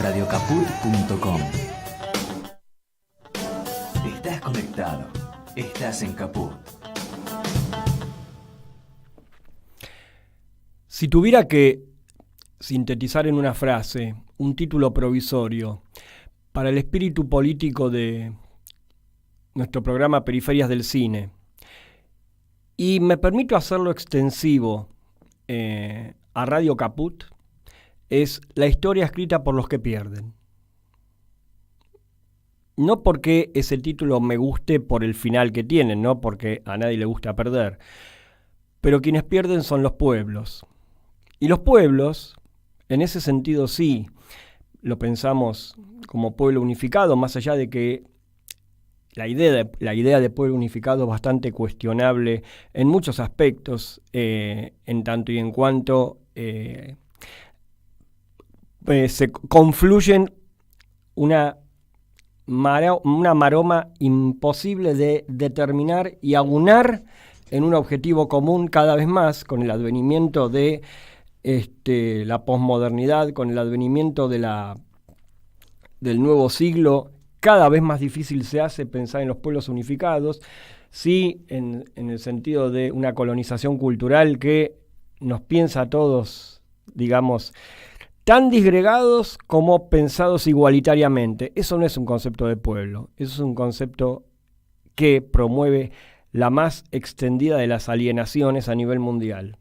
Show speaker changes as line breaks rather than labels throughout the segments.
radiocaput.com. Estás conectado. Estás en Caput.
Si tuviera que sintetizar en una frase un título provisorio para el espíritu político de nuestro programa Periferias del Cine, y me permito hacerlo extensivo a Radio Caput, es la historia escrita por los que pierden. No porque ese título me guste por el final que tienen, no porque a nadie le gusta perder, pero quienes pierden son los pueblos. Y los pueblos, en ese sentido sí, lo pensamos como pueblo unificado, más allá de que la idea de pueblo unificado es bastante cuestionable en muchos aspectos, en tanto y en cuanto se confluyen una maroma imposible de determinar y aunar en un objetivo común cada vez más con el advenimiento de la posmodernidad, con el advenimiento del nuevo siglo. Cada vez más difícil se hace pensar en los pueblos unificados, sí, en el sentido de una colonización cultural que nos piensa a todos, digamos, tan disgregados como pensados igualitariamente. Eso no es un concepto de pueblo, eso es un concepto que promueve la más extendida de las alienaciones a nivel mundial.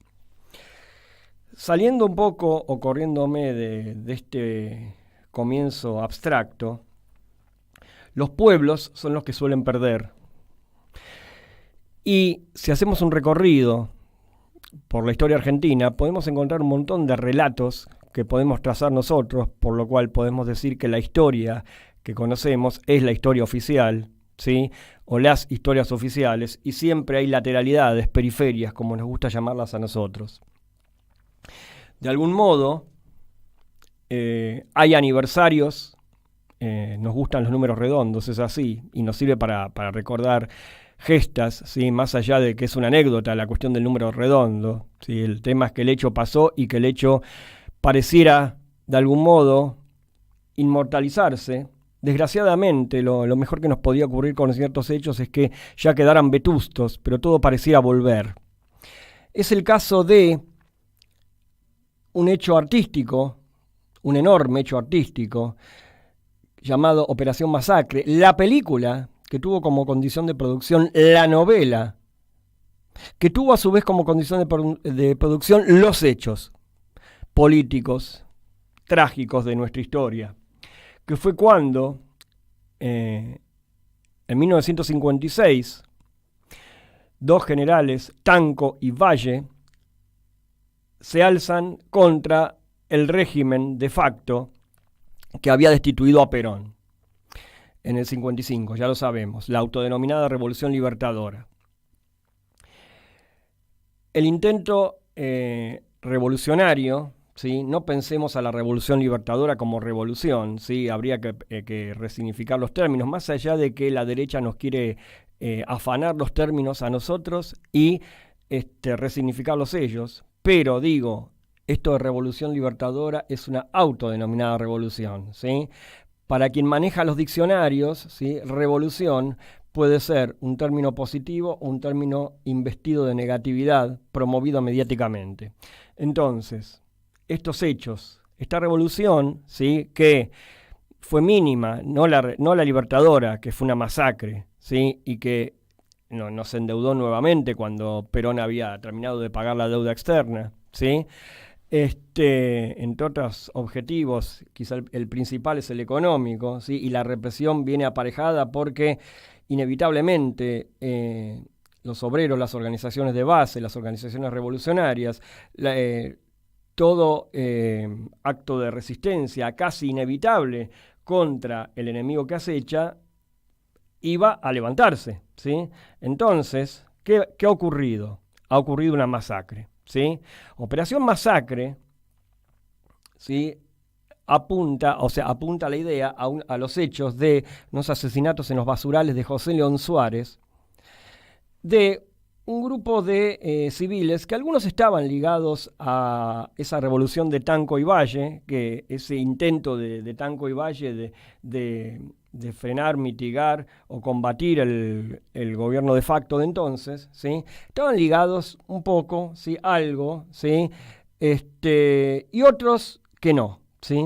Saliendo un poco o corriéndome de este comienzo abstracto, los pueblos son los que suelen perder. Y si hacemos un recorrido por la historia argentina, podemos encontrar un montón de relatos que podemos trazar nosotros, por lo cual podemos decir que la historia que conocemos es la historia oficial, ¿sí? O las historias oficiales, y siempre hay lateralidades, periferias, como nos gusta llamarlas a nosotros. De algún modo, hay aniversarios, nos gustan los números redondos, es así, y nos sirve para recordar gestas, ¿sí? Más allá de que es una anécdota la cuestión del número redondo, ¿sí? El tema es que el hecho pasó y que el hecho pareciera, de algún modo, inmortalizarse. Desgraciadamente, lo mejor que nos podía ocurrir con ciertos hechos es que ya quedaran vetustos, pero todo pareciera volver. Es el caso de un hecho artístico, un enorme hecho artístico, llamado Operación Masacre, la película que tuvo como condición de producción la novela, que tuvo a su vez como condición de producción los hechos políticos, trágicos de nuestra historia, que fue cuando, en 1956, dos generales, Tanco y Valle, se alzan contra el régimen de facto que había destituido a Perón en el 55, ya lo sabemos, la autodenominada Revolución Libertadora. El intento revolucionario, ¿sí? No pensemos a la Revolución Libertadora como revolución, ¿sí? Habría que resignificar los términos, más allá de que la derecha nos quiere afanar los términos a nosotros y resignificarlos ellos. Pero digo, esto de Revolución Libertadora es una autodenominada revolución, ¿sí? Para quien maneja los diccionarios, ¿sí? Revolución puede ser un término positivo o un término investido de negatividad, promovido mediáticamente. Entonces, estos hechos, esta revolución, ¿sí? Que fue mínima, no la Libertadora, que fue una masacre, ¿sí? Y que nos endeudó nuevamente cuando Perón había terminado de pagar la deuda externa, ¿sí? Entre otros objetivos, quizá el principal es el económico, ¿sí? Y la represión viene aparejada porque inevitablemente los obreros, las organizaciones de base, las organizaciones revolucionarias, todo acto de resistencia casi inevitable contra el enemigo que acecha iba a levantarse, ¿sí? Entonces, ¿qué ha ocurrido? Ha ocurrido una masacre, ¿sí? Operación Masacre, ¿sí? apunta a la idea, a los hechos de unos asesinatos en los basurales de José León Suárez, de un grupo de civiles que algunos estaban ligados a esa revolución de Tanco y Valle, que ese intento de Tanco y Valle de frenar, mitigar o combatir el gobierno de facto de entonces, ¿sí? Estaban ligados un poco, ¿sí? Algo, ¿sí? Y otros que no, ¿sí?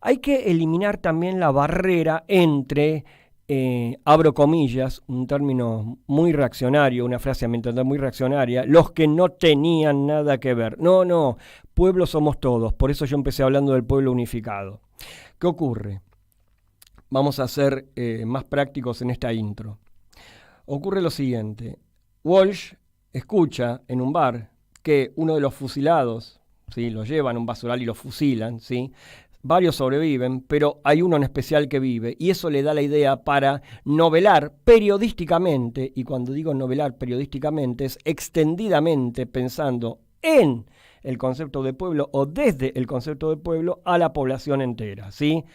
Hay que eliminar también la barrera entre abro comillas, un término muy reaccionario, una frase a mi entender muy reaccionaria, los que no tenían nada que ver. No, pueblo somos todos, por eso yo empecé hablando del pueblo unificado. ¿Qué ocurre? Vamos a ser más prácticos en esta intro. Ocurre lo siguiente, Walsh escucha en un bar que uno de los fusilados, ¿sí? Lo llevan a un basural y lo fusilan, ¿sí? Varios sobreviven, pero hay uno en especial que vive, y eso le da la idea para novelar periodísticamente, y cuando digo novelar periodísticamente es extendidamente pensando en el concepto de pueblo o desde el concepto de pueblo a la población entera, ¿sí?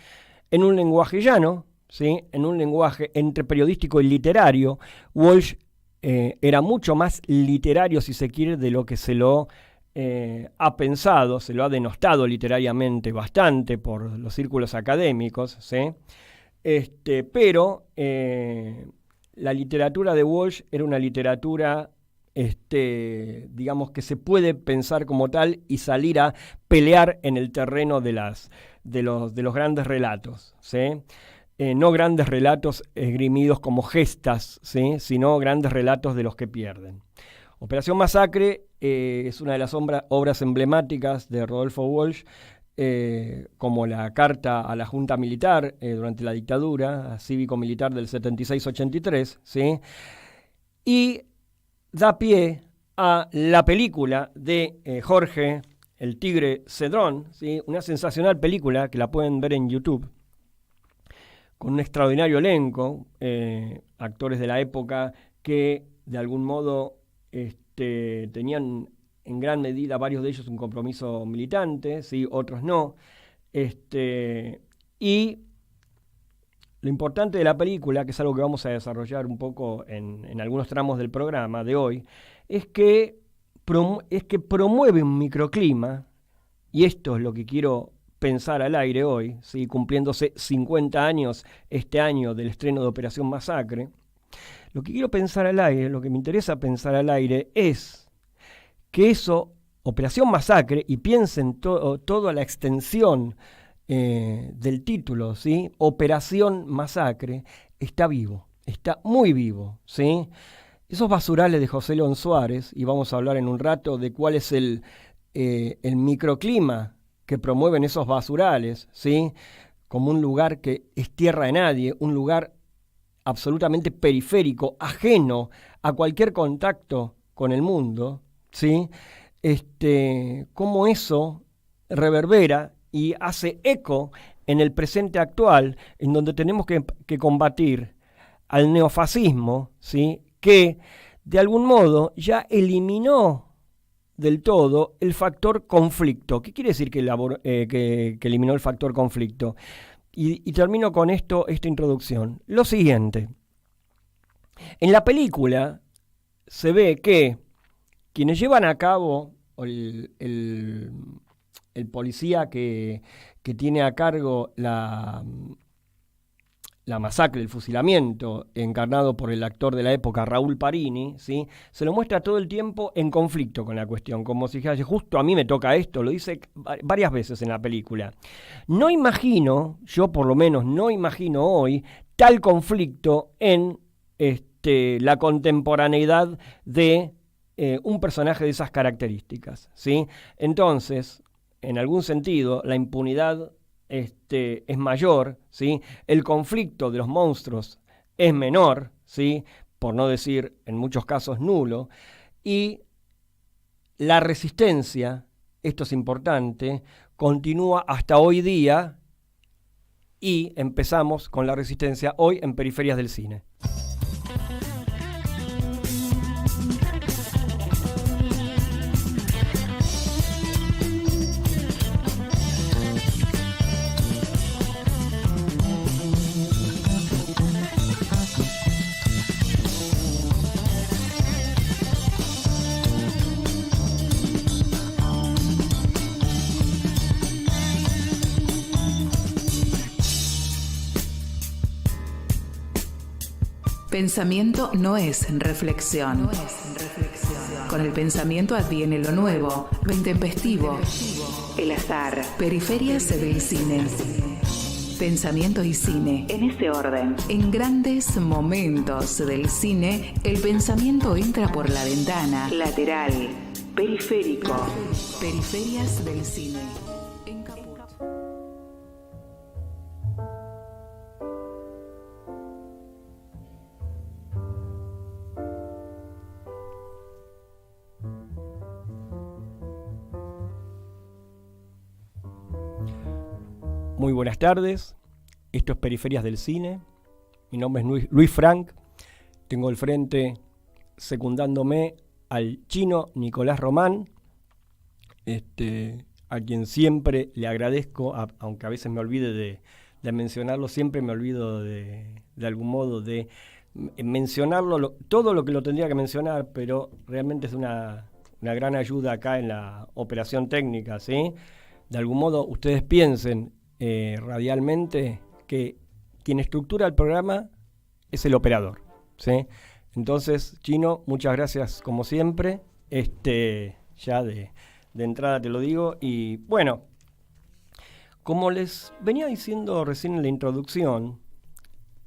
En un lenguaje llano, ¿sí? En un lenguaje entre periodístico y literario. Walsh era mucho más literario, si se quiere, de lo que se lo ha pensado, se lo ha denostado literariamente bastante por los círculos académicos, ¿sí? Pero la literatura de Walsh era una literatura, digamos, que se puede pensar como tal y salir a pelear en el terreno de los grandes relatos, ¿sí? No grandes relatos esgrimidos como gestas, ¿sí? Sino grandes relatos de los que pierden. Operación Masacre es una de las obras emblemáticas de Rodolfo Walsh, como la carta a la Junta Militar durante la dictadura cívico-militar del 76-83, ¿sí? Y da pie a la película de Jorge el Tigre Cedrón, ¿sí? Una sensacional película que la pueden ver en YouTube, con un extraordinario elenco, actores de la época que de algún modo tenían en gran medida, varios de ellos, un compromiso militante, ¿sí? Otros no. Y lo importante de la película, que es algo que vamos a desarrollar un poco en algunos tramos del programa de hoy, es que promueve un microclima, y esto es lo que quiero pensar al aire hoy, ¿sí? Cumpliéndose 50 años este año del estreno de Operación Masacre. Lo que quiero pensar al aire, lo que me interesa pensar al aire es que eso, Operación Masacre, y piensen toda la extensión del título, ¿sí? Operación Masacre, está vivo, está muy vivo, ¿sí? Esos basurales de José León Suárez, y vamos a hablar en un rato de cuál es el microclima que promueven esos basurales, ¿sí? Como un lugar que es tierra de nadie, un lugar absolutamente periférico, ajeno a cualquier contacto con el mundo, ¿sí? Cómo eso reverbera y hace eco en el presente actual, en donde tenemos que combatir al neofascismo, ¿sí? Que de algún modo ya eliminó del todo el factor conflicto. ¿Qué quiere decir que eliminó el factor conflicto? Y termino con esta introducción. Lo siguiente. En la película se ve que quienes llevan a cabo el policía que tiene a cargo la masacre, el fusilamiento, encarnado por el actor de la época, Raúl Parini, ¿sí? Se lo muestra todo el tiempo en conflicto con la cuestión, como si dijera, justo a mí me toca esto, lo dice varias veces en la película. No imagino, yo por lo menos no imagino hoy, tal conflicto en la contemporaneidad de un personaje de esas características, ¿sí? Entonces, en algún sentido, la impunidad es mayor, ¿sí? El conflicto de los monstruos es menor, ¿sí? Por no decir en muchos casos nulo, y la resistencia, esto es importante, continúa hasta hoy día, y empezamos con la resistencia hoy en Periferias del Cine.
Pensamiento no es reflexión. Con el pensamiento adviene lo nuevo, lo intempestivo, el azar, periferias del cine. Pensamiento y cine, en ese orden. En grandes momentos del cine, el pensamiento entra por la ventana, lateral, periférico. Periferias del cine. En Caput.
Muy buenas tardes, esto es Periferias del Cine, mi nombre es Luis Frank, tengo al frente secundándome al chino Nicolás Román, a quien siempre le agradezco, aunque a veces me olvide de mencionarlo, siempre me olvido de algún modo de mencionarlo, todo lo que lo tendría que mencionar, pero realmente es una gran ayuda acá en la operación técnica, ¿sí? De algún modo ustedes piensen radialmente que quien estructura el programa es el operador, ¿sí? Entonces, Chino, muchas gracias como siempre, ya de entrada te lo digo, y bueno, como les venía diciendo recién en la introducción,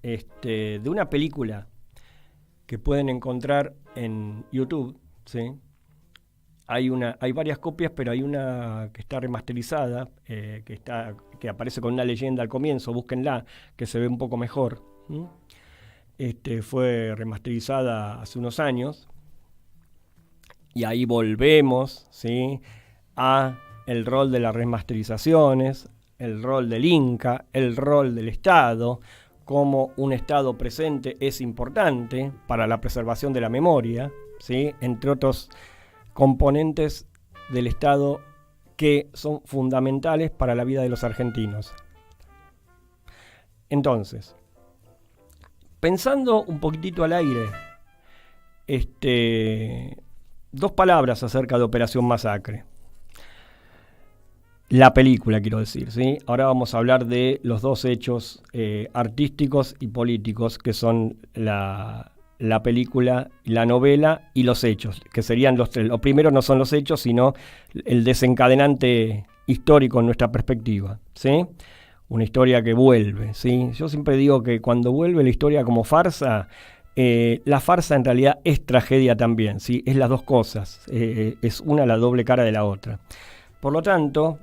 de una película que pueden encontrar en YouTube, ¿sí? Hay varias copias, pero hay una que está remasterizada, que aparece con una leyenda al comienzo, búsquenla, que se ve un poco mejor. Fue remasterizada hace unos años. Y ahí volvemos, ¿sí?, a el rol de las remasterizaciones, el rol del Inca, el rol del Estado, como un Estado presente es importante para la preservación de la memoria, ¿sí?, entre otros componentes del Estado que son fundamentales para la vida de los argentinos. Entonces, pensando un poquitito al aire, dos palabras acerca de Operación Masacre. La película, quiero decir, ¿sí? Ahora vamos a hablar de los dos hechos artísticos y políticos que son la película, la novela y los hechos, que serían los tres. Lo primero no son los hechos, sino el desencadenante histórico en nuestra perspectiva, ¿sí? Una historia que vuelve, ¿sí? Yo siempre digo que cuando vuelve la historia como farsa, la farsa en realidad es tragedia también, ¿sí? Es las dos cosas, es una la doble cara de la otra. Por lo tanto,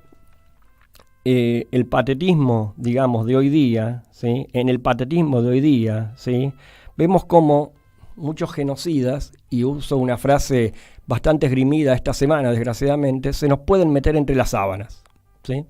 el patetismo, digamos, de hoy día, ¿sí? En el patetismo de hoy día, ¿sí?, vemos cómo muchos genocidas, y uso una frase bastante esgrimida esta semana, desgraciadamente, se nos pueden meter entre las sábanas, ¿sí?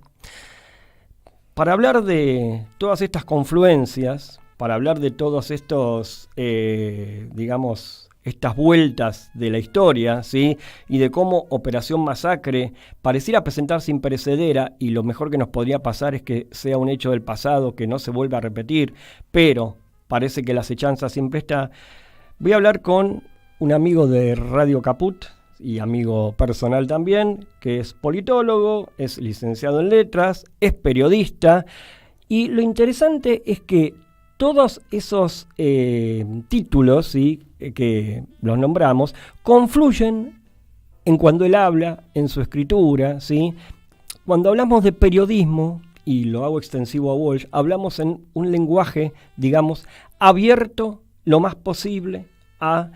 Para hablar de todas estas confluencias, para hablar de todos estos, digamos, estas vueltas de la historia, ¿sí?, y de cómo Operación Masacre pareciera presentarse imperecedera, y lo mejor que nos podría pasar es que sea un hecho del pasado, que no se vuelva a repetir, pero parece que la acechanza siempre está. Voy a hablar con un amigo de Radio Caput y amigo personal también, que es politólogo, es licenciado en letras, es periodista, y lo interesante es que todos esos títulos, ¿sí?, que los nombramos, confluyen en cuando él habla, en su escritura, ¿sí? Cuando hablamos de periodismo, y lo hago extensivo a Walsh, hablamos en un lenguaje, digamos, abierto lo más posible a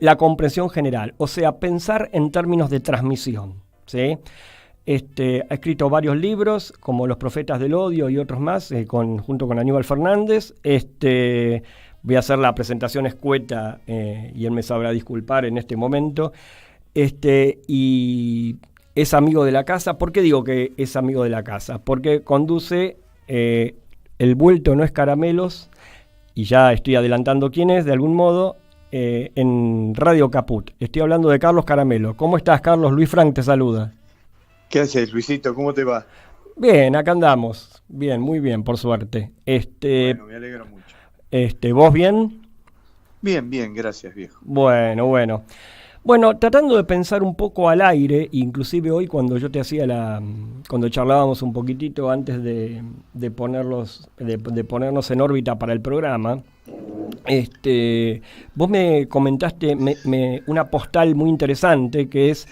la comprensión general, o sea, pensar en términos de transmisión, ¿sí? Ha escrito varios libros, como Los Profetas del Odio y otros más, junto con Aníbal Fernández. Voy a hacer la presentación escueta, y él me sabrá disculpar en este momento. Y es amigo de la casa. ¿Por qué digo que es amigo de la casa? Porque conduce El Vuelto no es Caramelos, y ya estoy adelantando quién es, de algún modo, en Radio Caput. Estoy hablando de Carlos Caramelo. ¿Cómo estás, Carlos? Luis Frank te saluda.
¿Qué haces, Luisito? ¿Cómo te va?
Bien, acá andamos. Bien, muy bien, por suerte.
Bueno, me alegro mucho.
¿Vos bien?
Bien, bien, gracias, viejo.
Bueno. Bueno, tratando de pensar un poco al aire, inclusive hoy cuando yo te hacía cuando charlábamos un poquitito antes de ponernos en órbita para el programa, Vos me comentaste una postal muy interesante que es,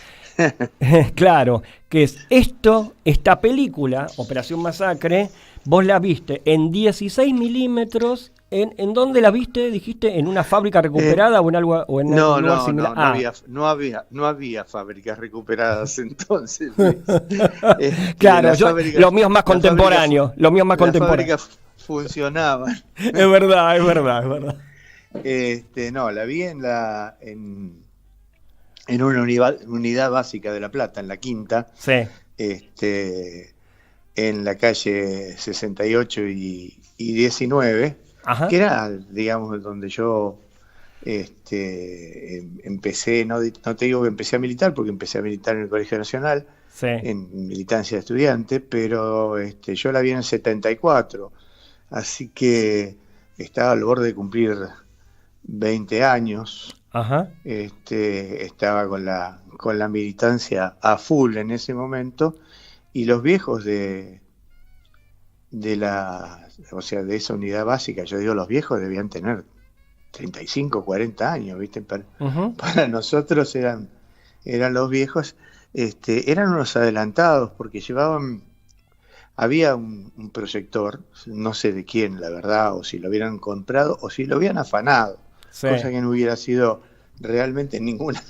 claro, que es esta película, Operación Masacre, vos la viste en 16 milímetros. ¿En dónde la viste? ¿Dijiste en una fábrica recuperada o en algo o en algo similar?
No había fábricas recuperadas entonces.
Claro, lo mío es más contemporáneo. Las
fábricas funcionaban.
Es verdad.
No, la vi en una unidad básica de La Plata, en la Quinta.
Sí.
En la calle 68 y 19. Ajá. Que era, digamos, donde yo empecé, no te digo que empecé a militar, porque empecé a militar en el Colegio Nacional, sí, en militancia de estudiante, pero yo la vi en el 74, así que estaba al borde de cumplir 20 años. Ajá. Estaba con la militancia a full en ese momento, y los viejos de esa unidad básica, yo digo, los viejos debían tener 35, 40 años, ¿viste? Para nosotros eran los viejos, eran unos adelantados, porque había un proyector, no sé de quién, la verdad, o si lo hubieran comprado, o si lo habían afanado, sí, cosa que no hubiera sido realmente ninguna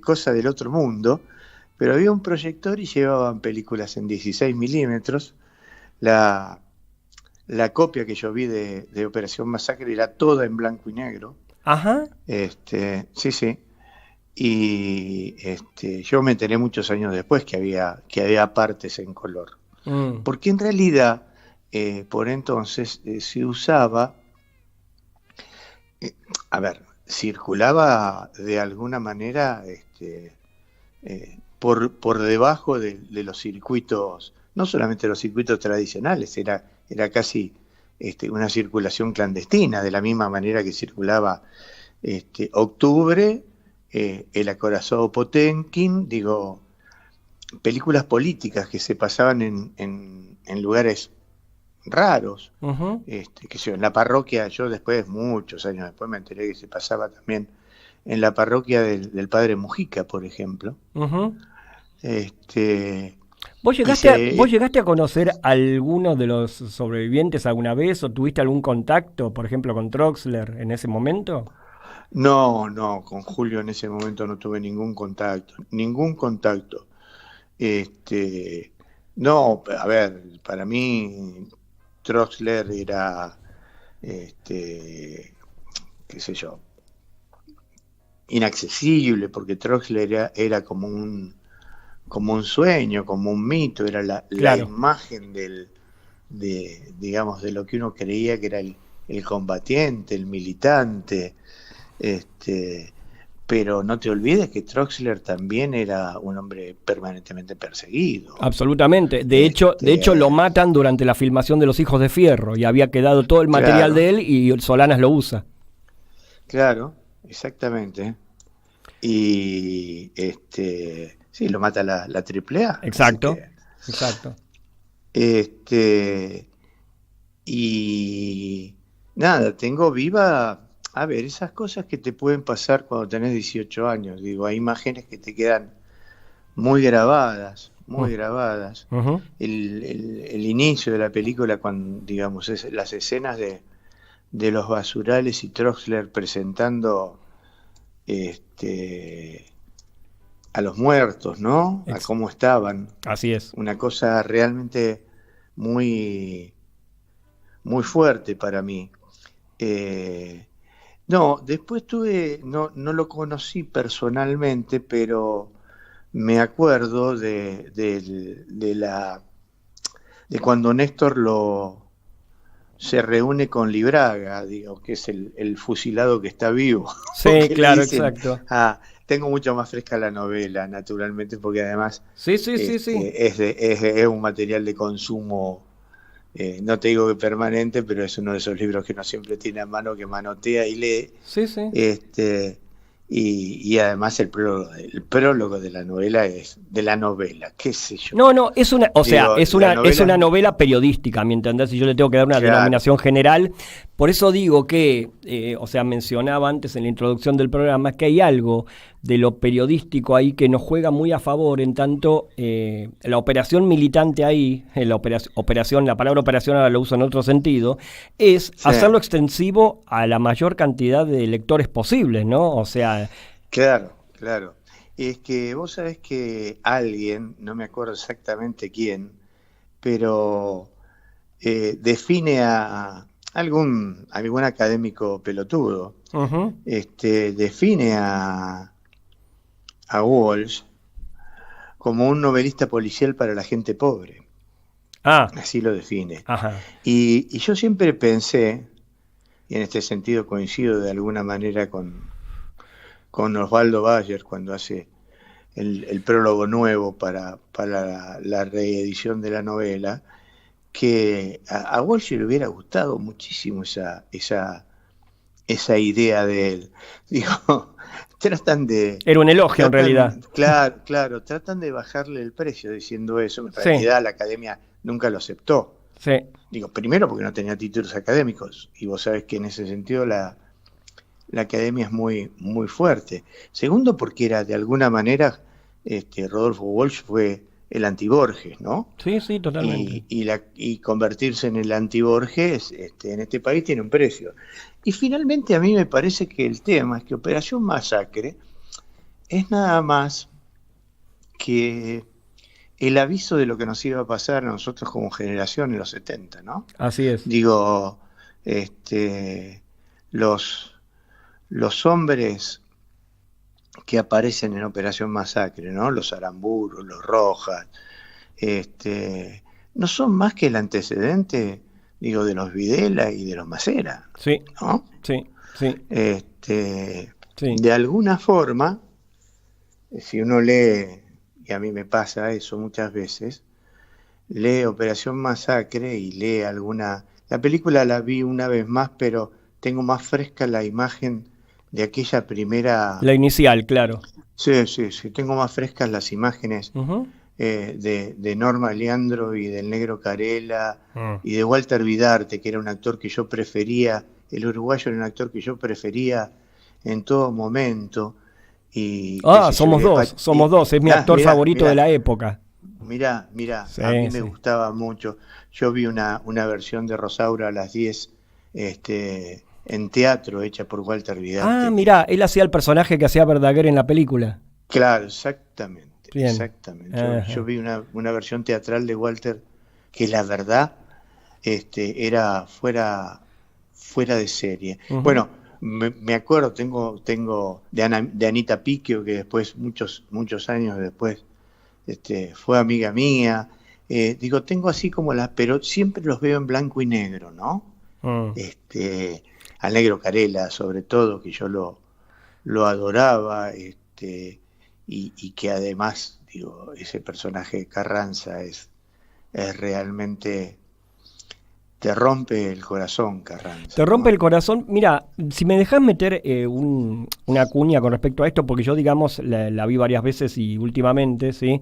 cosa del otro mundo. Pero había un proyector y llevaban películas en 16 milímetros. La copia que yo vi de Operación Masacre era toda en blanco y negro. Ajá. Sí. Y yo me enteré muchos años después que había partes en color. Porque en realidad, por entonces, se usaba... circulaba de alguna manera... por debajo de los circuitos, no solamente los circuitos tradicionales, era casi una circulación clandestina, de la misma manera que circulaba Octubre, El acorazado Potemkin, digo, películas políticas que se pasaban en lugares raros, uh-huh, en la parroquia. Yo después, muchos años después, me enteré que se pasaba también en la parroquia del padre Mujica, por ejemplo. Uh-huh.
¿Vos llegaste a conocer a alguno de los sobrevivientes alguna vez o tuviste algún contacto, por ejemplo, con Troxler en ese momento?
No, con Julio en ese momento no tuve ningún contacto. No, a ver, para mí Troxler era, qué sé yo, inaccesible, porque Troxler era como un sueño, como un mito, era la imagen digamos, de lo que uno creía que era el combatiente, el militante, pero no te olvides que Troxler también era un hombre permanentemente perseguido.
Absolutamente. De hecho lo matan durante la filmación de Los Hijos de Fierro y había quedado todo el material de él y Solanas lo usa.
Claro, exactamente. Y sí, lo mata la AAA.
Exacto.
Y nada, tengo viva, a ver, esas cosas que te pueden pasar cuando tenés 18 años. Digo, hay imágenes que te quedan muy grabadas. Uh-huh. El inicio de la película, cuando, digamos, las escenas de los basurales y Troxler presentando a los muertos, ¿no? A cómo estaban.
Así es.
Una cosa realmente muy, muy fuerte para mí. No, después no lo conocí personalmente, pero me acuerdo de cuando Néstor se reúne con Libraga, digo, que es el fusilado que está vivo.
Sí, claro, exacto.
Tengo mucho más fresca la novela, naturalmente, porque además
sí.
Es un material de consumo, no te digo que permanente, pero es uno de esos libros que uno siempre tiene a mano, que manotea y lee.
Sí.
y además el prólogo de la novela es de la novela, qué sé yo.
No, es una, o sea,
Digo,
es una novela periodística, ¿me entendés? Si yo le tengo que dar una
Claro.
denominación general, por eso digo que, o sea, mencionaba antes en la introducción del programa que hay algo de lo periodístico ahí que nos juega muy a favor, en tanto la operación militante ahí, la palabra operación ahora lo uso en otro sentido, es
Sí.
hacerlo extensivo a la mayor cantidad de lectores posibles, ¿no? O sea,
Claro, claro. Es que vos sabés que alguien, no me acuerdo exactamente quién, pero define a algún académico pelotudo,
ujú.
define a Walsh como un novelista policial para la gente pobre,
Ah,
así lo define.
ajá,
Y yo siempre pensé, y en este sentido coincido de alguna manera con Osvaldo Bayer cuando hace el prólogo nuevo para la reedición de la novela, que a Walsh le hubiera gustado muchísimo esa idea de él. Digo, tratan de...
era un elogio en realidad.
Claro, tratan de bajarle el precio diciendo eso. En
Sí.
realidad la academia nunca lo aceptó.
Sí.
Digo, primero porque no tenía títulos académicos, y vos sabés que en ese sentido la academia es muy, muy fuerte. Segundo, porque era de alguna manera, Rodolfo Walsh fue el anti-Borges, ¿no?
Sí, totalmente.
Y convertirse en el anti-Borges en este país tiene un precio. Y finalmente a mí me parece que el tema es que Operación Masacre es nada más que el aviso de lo que nos iba a pasar a nosotros como generación en los 70, ¿no?
Así es.
Digo, los hombres que aparecen en Operación Masacre, ¿no? Los Aramburu, los Rojas, no son más que el antecedente, digo, de los Videla y de los Macera,
Sí,
¿no?
sí. Sí.
De alguna forma, si uno lee, y a mí me pasa eso muchas veces, lee Operación Masacre y lee alguna... La película la vi una vez más, pero tengo más fresca la imagen de aquella primera...
La inicial, claro.
Sí, tengo más frescas las imágenes
Ujú.
de Norma Leandro y del Negro Carela
Mm.
y de Walter Vidarte, que era un actor que yo prefería, el uruguayo era un actor que yo prefería en todo momento. Y,
Ah,
qué sé yo,
somos dos, es mi actor favorito de la época.
Mirá,
Sí,
a mí me
sí.
gustaba mucho. Yo vi una versión de Rosaura a las 10 en teatro hecha por Walter Vidarte.
Ah, mirá, él hacía el personaje que hacía Verdaguer en la película.
Claro, exactamente.
Bien.
Exactamente.
Ajá.
Yo vi una versión teatral de Walter que la verdad era fuera de serie.
Ujú.
Bueno, me acuerdo, tengo de Anita Picchio, que después, muchos años después, fue amiga mía. Digo, tengo así como pero siempre los veo en blanco y negro, ¿no?
Mm.
Al Negro Carela, sobre todo, que yo lo adoraba, y que además, digo, ese personaje de Carranza es realmente... Te rompe el corazón, Carranza.
Te rompe el corazón. Mira, si me dejas meter una cuña con respecto a esto, porque yo, digamos, la vi varias veces y últimamente, ¿sí?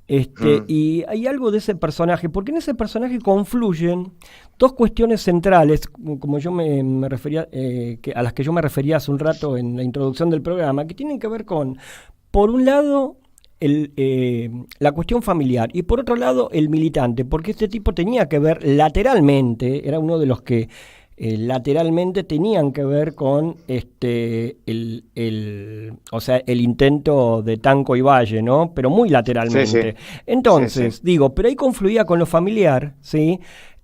Y hay algo de ese personaje, porque en ese personaje confluyen dos cuestiones centrales, como yo me refería, a las que yo me refería hace un rato en la introducción del programa, que tienen que ver con, por un lado, la cuestión familiar y por otro lado el militante, porque este tipo tenía que ver lateralmente, era uno de los que lateralmente tenían que ver con o sea, el intento de Tanco y Valle, ¿no? Pero muy lateralmente.
Sí.
Entonces,
Sí.
digo, pero ahí confluía con lo familiar, ¿sí?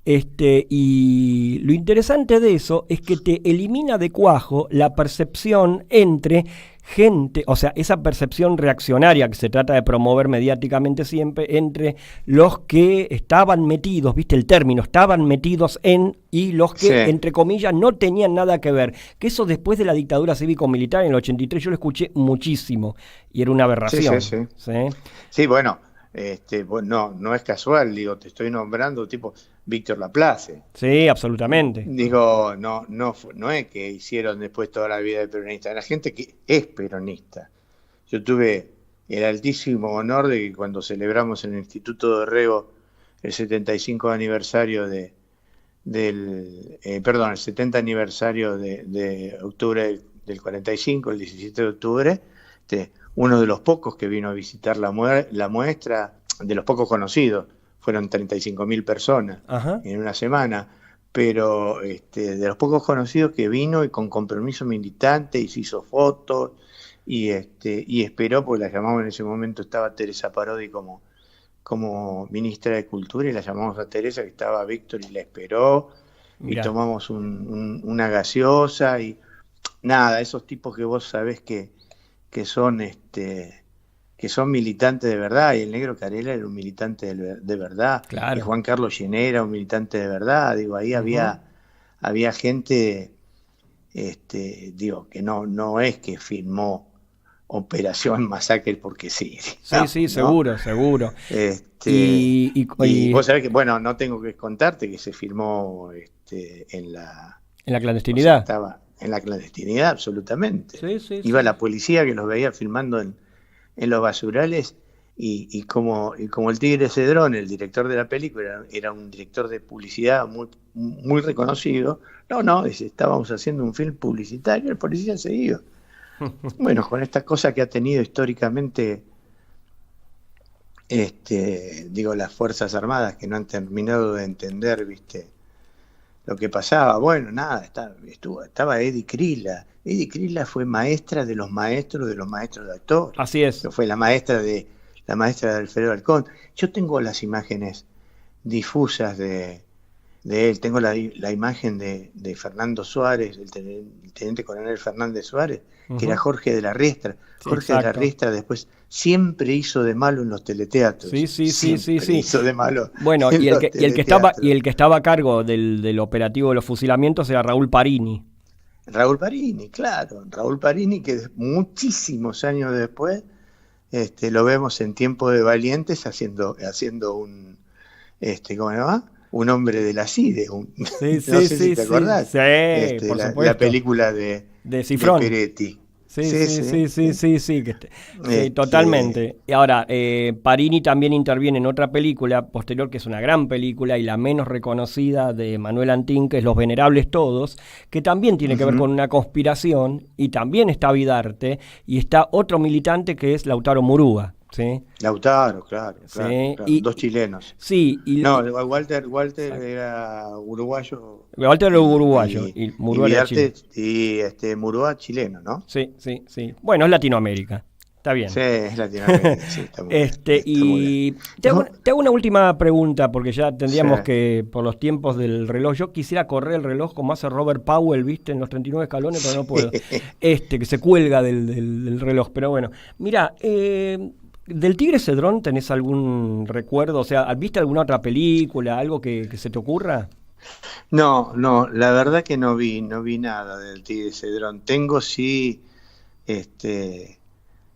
Y lo interesante de eso es que te elimina de cuajo la percepción entre gente, o sea, esa percepción reaccionaria que se trata de promover mediáticamente siempre entre los que estaban metidos, viste el término, estaban metidos en, y los que,
Sí.
entre comillas, no tenían nada que ver. Que eso después de la dictadura cívico-militar en el 83 yo lo escuché muchísimo y era una aberración.
Sí.
¿Sí?
Sí, bueno, bueno, no es casual, digo, te estoy nombrando tipo Víctor Laplace.
Sí, absolutamente.
Digo, no es que hicieron después toda la vida de peronista, la gente que es peronista. Yo tuve el altísimo honor de que cuando celebramos en el Instituto de Rego el 75 aniversario el 70 aniversario de octubre del 45, el 17 de octubre, uno de los pocos que vino a visitar la muestra, de los pocos conocidos, fueron 35.000 personas
Ajá.
en una semana, pero de los pocos conocidos que vino y con compromiso militante y se hizo fotos y esperó, porque la llamamos en ese momento, estaba Teresa Parodi como ministra de Cultura y la llamamos a Teresa, que estaba Víctor y la esperó.
Mirá.
Y tomamos una gaseosa y nada, esos tipos que vos sabés que son militantes de verdad, y el Negro Carela era un militante de verdad,
Claro.
y Juan Carlos Llené era un militante de verdad, digo, ahí había gente, digo, que no es que firmó Operación Masacre porque sí.
Sí,
¿no?
seguro.
Y
Y
vos sabés que, bueno, no tengo que contarte que se firmó en la
clandestinidad.
estaba en la clandestinidad, absolutamente.
Sí.
Iba la policía que los veía filmando en los basurales y como el Tigre Cedrón, el director de la película, era un director de publicidad muy, muy reconocido. Estábamos haciendo un film publicitario, el policía se iba. Bueno, con esta cosa que ha tenido históricamente, digo, las Fuerzas Armadas, que no han terminado de entender, ¿viste?, lo que pasaba. Bueno, nada, estaba Eddie Krila. Eddie Krila fue maestra de los maestros de actor.
Así es.
Fue la maestra de Alfredo Alcón. Yo tengo las imágenes difusas de él. Tengo la imagen de Fernando Suárez, el teniente coronel Fernández Suárez, que era Jorge de la Riestra. Jorge de la Riestra después siempre hizo de malo en los teleteatros.
Sí.
Hizo de malo.
Bueno, y el que estaba a cargo del operativo de los fusilamientos era Raúl Parini.
Raúl Parini, claro. Raúl Parini, que muchísimos años después lo vemos en Tiempo de Valientes haciendo un ¿cómo se llama? Un hombre de la CIDE. No sé si te acordás.
Sí, por supuesto.
La película de
Cifrón.
De Peretti.
Sí, totalmente. Y ahora, Parini también interviene en otra película posterior, que es una gran película y la menos reconocida de Manuel Antín, que es Los Venerables Todos, que también tiene que ver con una conspiración, y también está Vidarte, y está otro militante que es Lautaro Murúa. ¿Sí?
Lautaro, claro.
Y,
dos chilenos.
Sí.
Walter era uruguayo.
Walter era uruguayo. Y Murúa era chileno.
Y Murúa chileno, ¿no?
Sí. Bueno, es Latinoamérica. Está bien.
Sí, es Latinoamérica. Sí, está muy bien.
Y te hago una última pregunta, porque ya tendríamos que, por los tiempos del reloj, yo quisiera correr el reloj como hace Robert Powell, ¿viste? En los 39 escalones, pero no puedo. Que se cuelga del reloj. Pero bueno, mira, ¿del Tigre Cedrón tenés algún recuerdo? O sea, ¿viste alguna otra película, algo que se te ocurra?
No, la verdad que no vi nada del Tigre Cedrón. Tengo sí,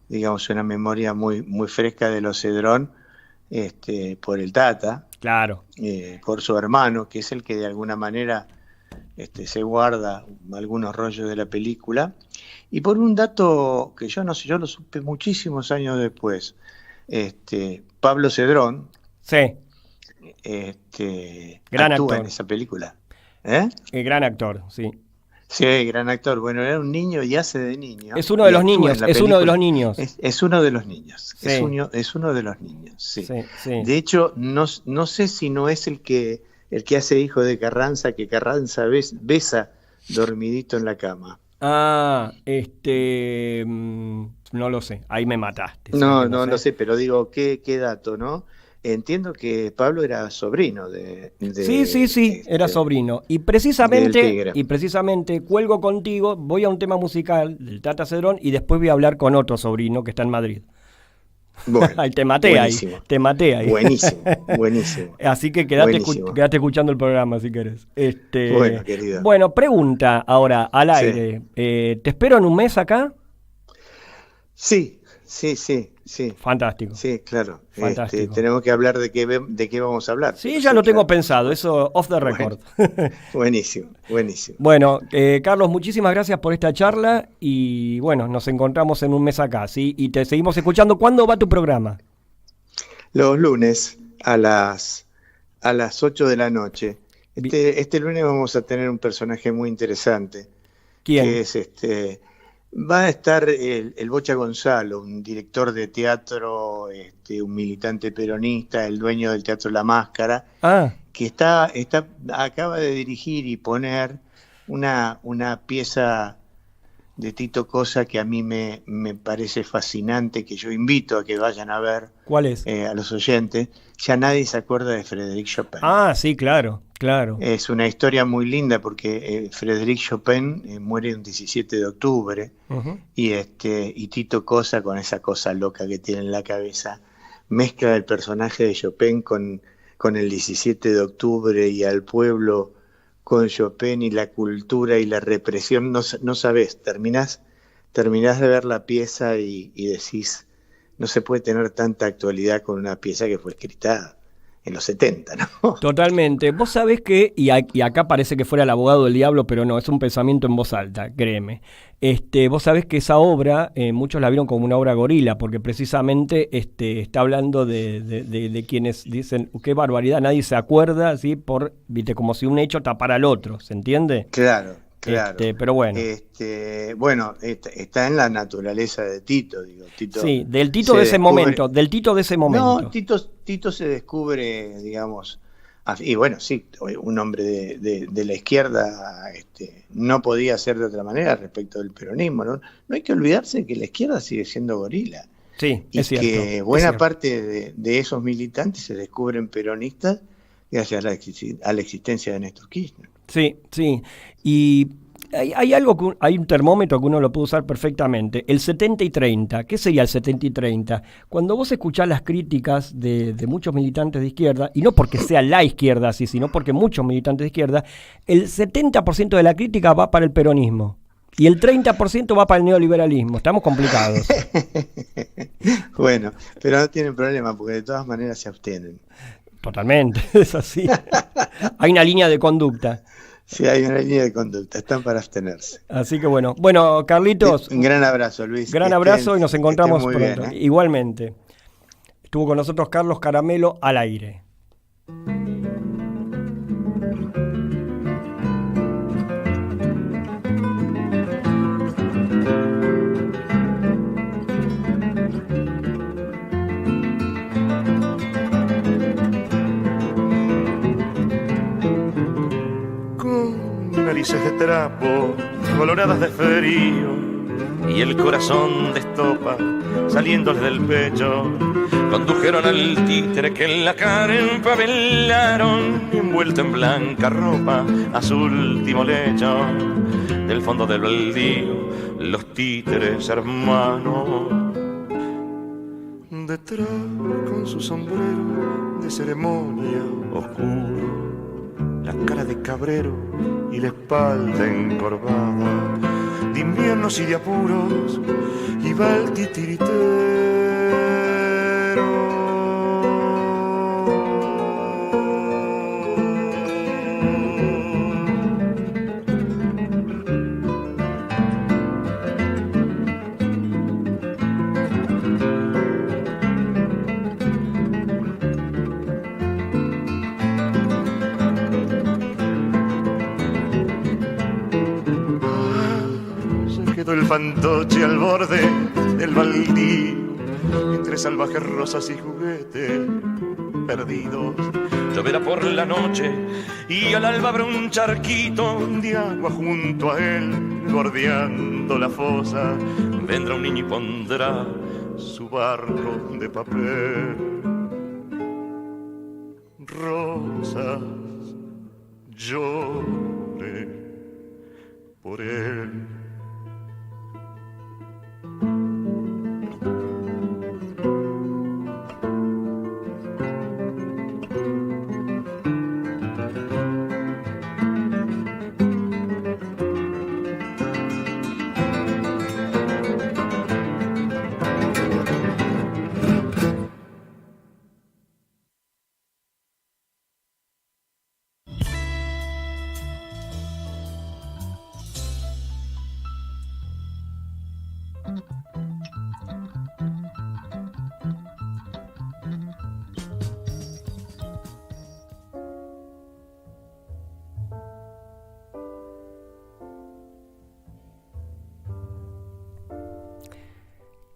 digamos, una memoria muy, muy fresca de los Cedrón, por el Tata.
Claro.
Por su hermano, que es el que de alguna manera se guarda algunos rollos de la película. Y por un dato que yo no sé, yo lo supe muchísimos años después. Pablo Cedrón,
sí, gran
actúa
actor
en esa película.
Gran actor, sí.
Sí, gran actor. Bueno, era un niño y hace de niño.
Es uno de los niños,
Es uno de los niños.
Sí.
Es uno de los niños, sí.
Sí.
De hecho, no sé si no es el que hace hijo de Carranza, que Carranza besa dormidito en la cama.
No lo sé, ahí me mataste.
No lo sé, pero digo, qué dato, ¿no? Entiendo que Pablo era sobrino de
Sí, era sobrino. Y precisamente cuelgo contigo, voy a un tema musical del Tata Cedrón y después voy a hablar con otro sobrino que está en Madrid.
Bueno,
te maté ahí.
Buenísimo.
Así que quedate escuchando el programa si querés.
Bueno, querido.
Bueno, pregunta ahora al aire. ¿Te espero en un mes acá?
Sí, sí, sí, sí.
Fantástico.
Sí, claro.
Fantástico.
Tenemos que hablar de qué vamos a hablar.
Sí, ya lo tengo
claro.
pensado, eso off the record.
Buenísimo, buenísimo.
Bueno, Carlos, muchísimas gracias por esta charla y bueno, nos encontramos en un mes acá, ¿sí? Y te seguimos escuchando. ¿Cuándo va tu programa?
Los lunes a las 8 de la noche. Este lunes vamos a tener un personaje muy interesante.
¿Quién?
Que es va a estar el Bocha Gonzalo, un director de teatro, un militante peronista, el dueño del Teatro La Máscara, que acaba de dirigir y poner una pieza de Tito Cosa que a mí me parece fascinante, que yo invito a que vayan a ver.
¿Cuál es?
A los oyentes. Ya nadie se acuerda de Frédéric Chopin.
Sí, claro.
Es una historia muy linda porque Frédéric Chopin muere un 17 de octubre y Tito Cosa, con esa cosa loca que tiene en la cabeza, mezcla el personaje de Chopin con el 17 de octubre y al pueblo con Chopin y la cultura y la represión. No sabés, terminás de ver la pieza y decís, no se puede tener tanta actualidad con una pieza que fue escrita en los 70, ¿no?
Totalmente. Vos sabés que, y acá parece que fuera el abogado del diablo, pero no, es un pensamiento en voz alta, créeme. Vos sabés que esa obra, muchos la vieron como una obra gorila, porque precisamente está hablando de quienes dicen, qué barbaridad, nadie se acuerda, ¿sí? Viste, como si un hecho tapara al otro, ¿se entiende?
Claro.
Pero bueno.
Está en la naturaleza de Tito, digo.
Sí, del Tito de ese momento.
No, Tito se descubre, digamos, y bueno, sí, un hombre de la izquierda no podía ser de otra manera respecto del peronismo, ¿no? No hay que olvidarse que la izquierda sigue siendo gorila.
Sí,
y
es cierto.
Y que buena parte de esos militantes se descubren peronistas gracias a la existencia de Néstor Kirchner.
Sí. Y hay un termómetro que uno lo puede usar perfectamente. El 70 y 30. ¿Qué sería el 70 y 30? Cuando vos escuchás las críticas de muchos militantes de izquierda, y no porque sea la izquierda así, sino porque muchos militantes de izquierda, el 70% de la crítica va para el peronismo. Y el 30% va para el neoliberalismo. Estamos complicados.
Bueno, pero no tienen problema porque de todas maneras se abstienen.
Totalmente, es así. Hay una línea de conducta.
Sí, hay una línea de conducta, están para abstenerse.
Así que bueno, Carlitos.
Un gran abrazo, Luis.
Gran abrazo y nos encontramos
muy
pronto.
Bien,
Igualmente. Estuvo con nosotros Carlos Caramelo al aire.
Narices de trapo, coloradas de frío, y el corazón de estopa saliéndole del pecho, condujeron al títere que en la cara empavelaron, envuelto en blanca ropa a su último lecho. Del fondo del baldío, los títeres hermanos, detrás con su sombrero de ceremonia oscuro, la cara de cabrero y la espalda encorvada, de inviernos y de apuros, y va el titiritero. El fantoche al borde del baldío, entre salvajes rosas y juguetes perdidos. Lloverá por la noche y al alba habrá un charquito de agua junto a él, bordeando la fosa. Vendrá un niño y pondrá su barco de papel. Rosas, llore por él.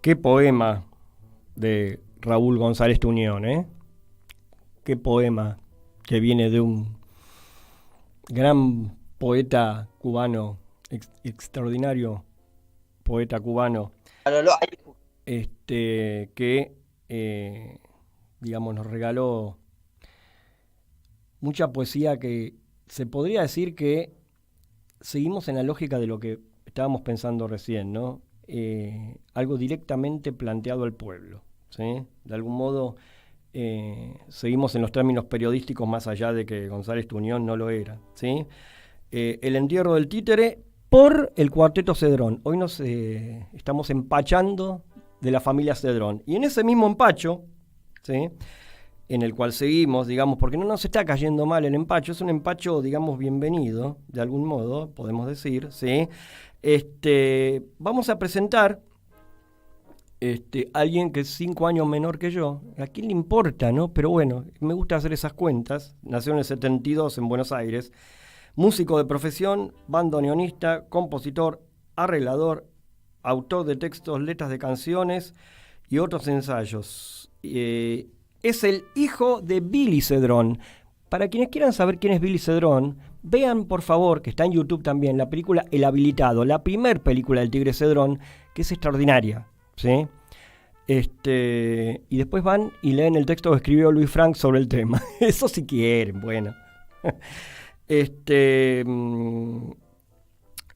Qué poema de Raúl González Tuñón, ¿eh? Qué poema que viene de un gran poeta cubano, extraordinario poeta cubano, que, digamos, nos regaló mucha poesía que se podría decir que seguimos en la lógica de lo que estábamos pensando recién, ¿no? Algo directamente planteado al pueblo, ¿sí? De algún modo seguimos en los términos periodísticos más allá de que González Tuñón no lo era, ¿sí? El entierro del títere por el Cuarteto Cedrón. Hoy nos estamos empachando de la familia Cedrón. Y en ese mismo empacho, ¿sí?, en el cual seguimos, digamos, porque no nos está cayendo mal el empacho, es un empacho, digamos, bienvenido, de algún modo, podemos decir, ¿sí? Vamos a presentar alguien que es 5 años menor que yo. ¿A quién le importa, no? Pero bueno, me gusta hacer esas cuentas. Nació en el 72 en Buenos Aires. Músico de profesión, bandoneonista, compositor, arreglador, autor de textos, letras de canciones y otros ensayos. Es el hijo de Billy Cedrón. Para quienes quieran saber quién es Billy Cedrón, vean por favor, que está en YouTube también, la película El Habilitado, la primer película del Tigre Cedrón, que es extraordinaria, ¿sí? Y después van y leen el texto que escribió Louis Frank sobre el tema. Eso si quieren, bueno.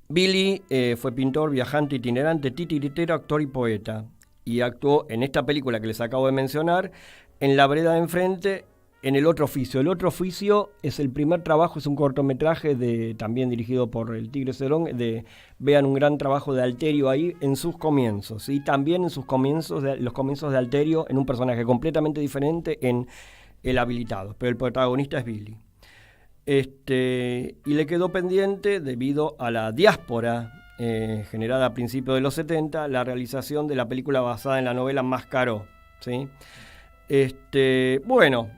Billy fue pintor, viajante, itinerante, titiritero, actor y poeta. Y actuó en esta película que les acabo de mencionar, en La vereda de enfrente, en El otro oficio. El otro oficio es el primer trabajo, es un cortometraje también dirigido por el Tigre Cedrón. Vean un gran trabajo de Alterio ahí en sus comienzos. Y también en sus comienzos, los comienzos de Alterio, en un personaje completamente diferente en El Habilitado. Pero el protagonista es Billy. Y le quedó pendiente, debido a la diáspora generada a principios de los 70, la realización de la película basada en la novela Mascaró, ¿sí? Bueno,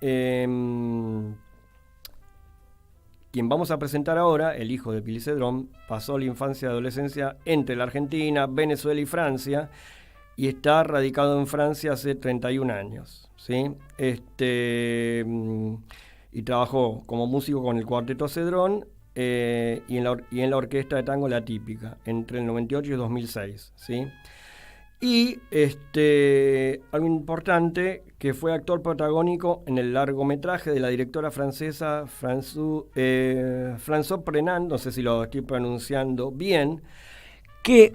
quien vamos a presentar ahora, el hijo de Billy Cedrón, pasó la infancia y adolescencia entre la Argentina, Venezuela y Francia, y está radicado en Francia hace 31 años, ¿sí? Y trabajó como músico con el Cuarteto Cedrón y en la orquesta de tango La Típica, entre el 98 y el 2006, ¿sí? Y algo importante, que fue actor protagónico en el largometraje de la directora francesa François Prenand, no sé si lo estoy pronunciando bien,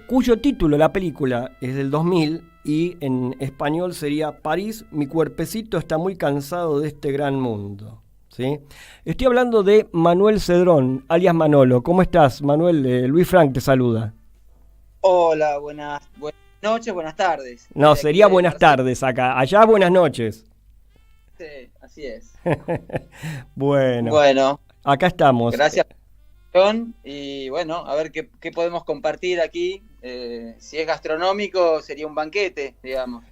cuyo título, la película, es del 2000 y en español sería París, mi cuerpecito está muy cansado de este gran mundo, ¿sí? Estoy hablando de Manuel Cedrón, alias Manolo. ¿Cómo estás, Manuel? Luis Frank te saluda.
Hola, buenas noches, buenas tardes.
No, sería buenas tardes acá. Allá buenas noches.
Sí, así es.
Bueno, acá estamos.
Gracias, John. Y bueno, a ver qué podemos compartir aquí. Si es gastronómico, sería un banquete, digamos.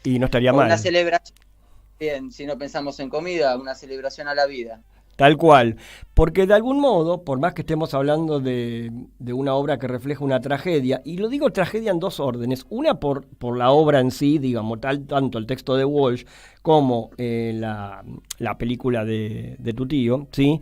Y no estaría mal.
Una celebración. Bien, si no pensamos en comida, una celebración a la vida.
Tal cual, porque de algún modo, por más que estemos hablando de una obra que refleja una tragedia, y lo digo tragedia en dos órdenes, una por la obra en sí, digamos, tanto el texto de Walsh como la película de tu tío, ¿sí?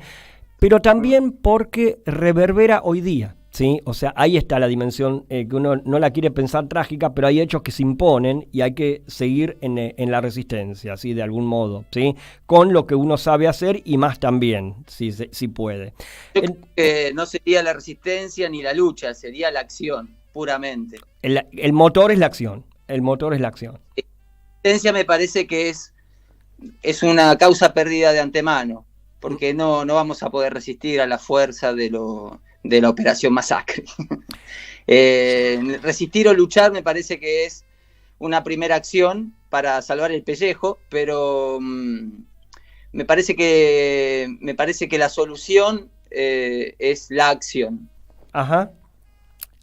Pero también porque reverbera hoy día, ¿sí? O sea, ahí está la dimensión que uno no la quiere pensar trágica, pero hay hechos que se imponen y hay que seguir en la resistencia, ¿sí? De algún modo, ¿sí? Con lo que uno sabe hacer y más también, si puede.
Yo creo que no sería la resistencia ni la lucha, sería la acción, puramente.
El motor es la acción, el motor es la acción.
La resistencia me parece que es una causa perdida de antemano, porque no vamos a poder resistir a la fuerza de la Operación Masacre. Resistir o luchar me parece que es una primera acción para salvar el pellejo, pero me parece que la solución es la acción.
Ajá.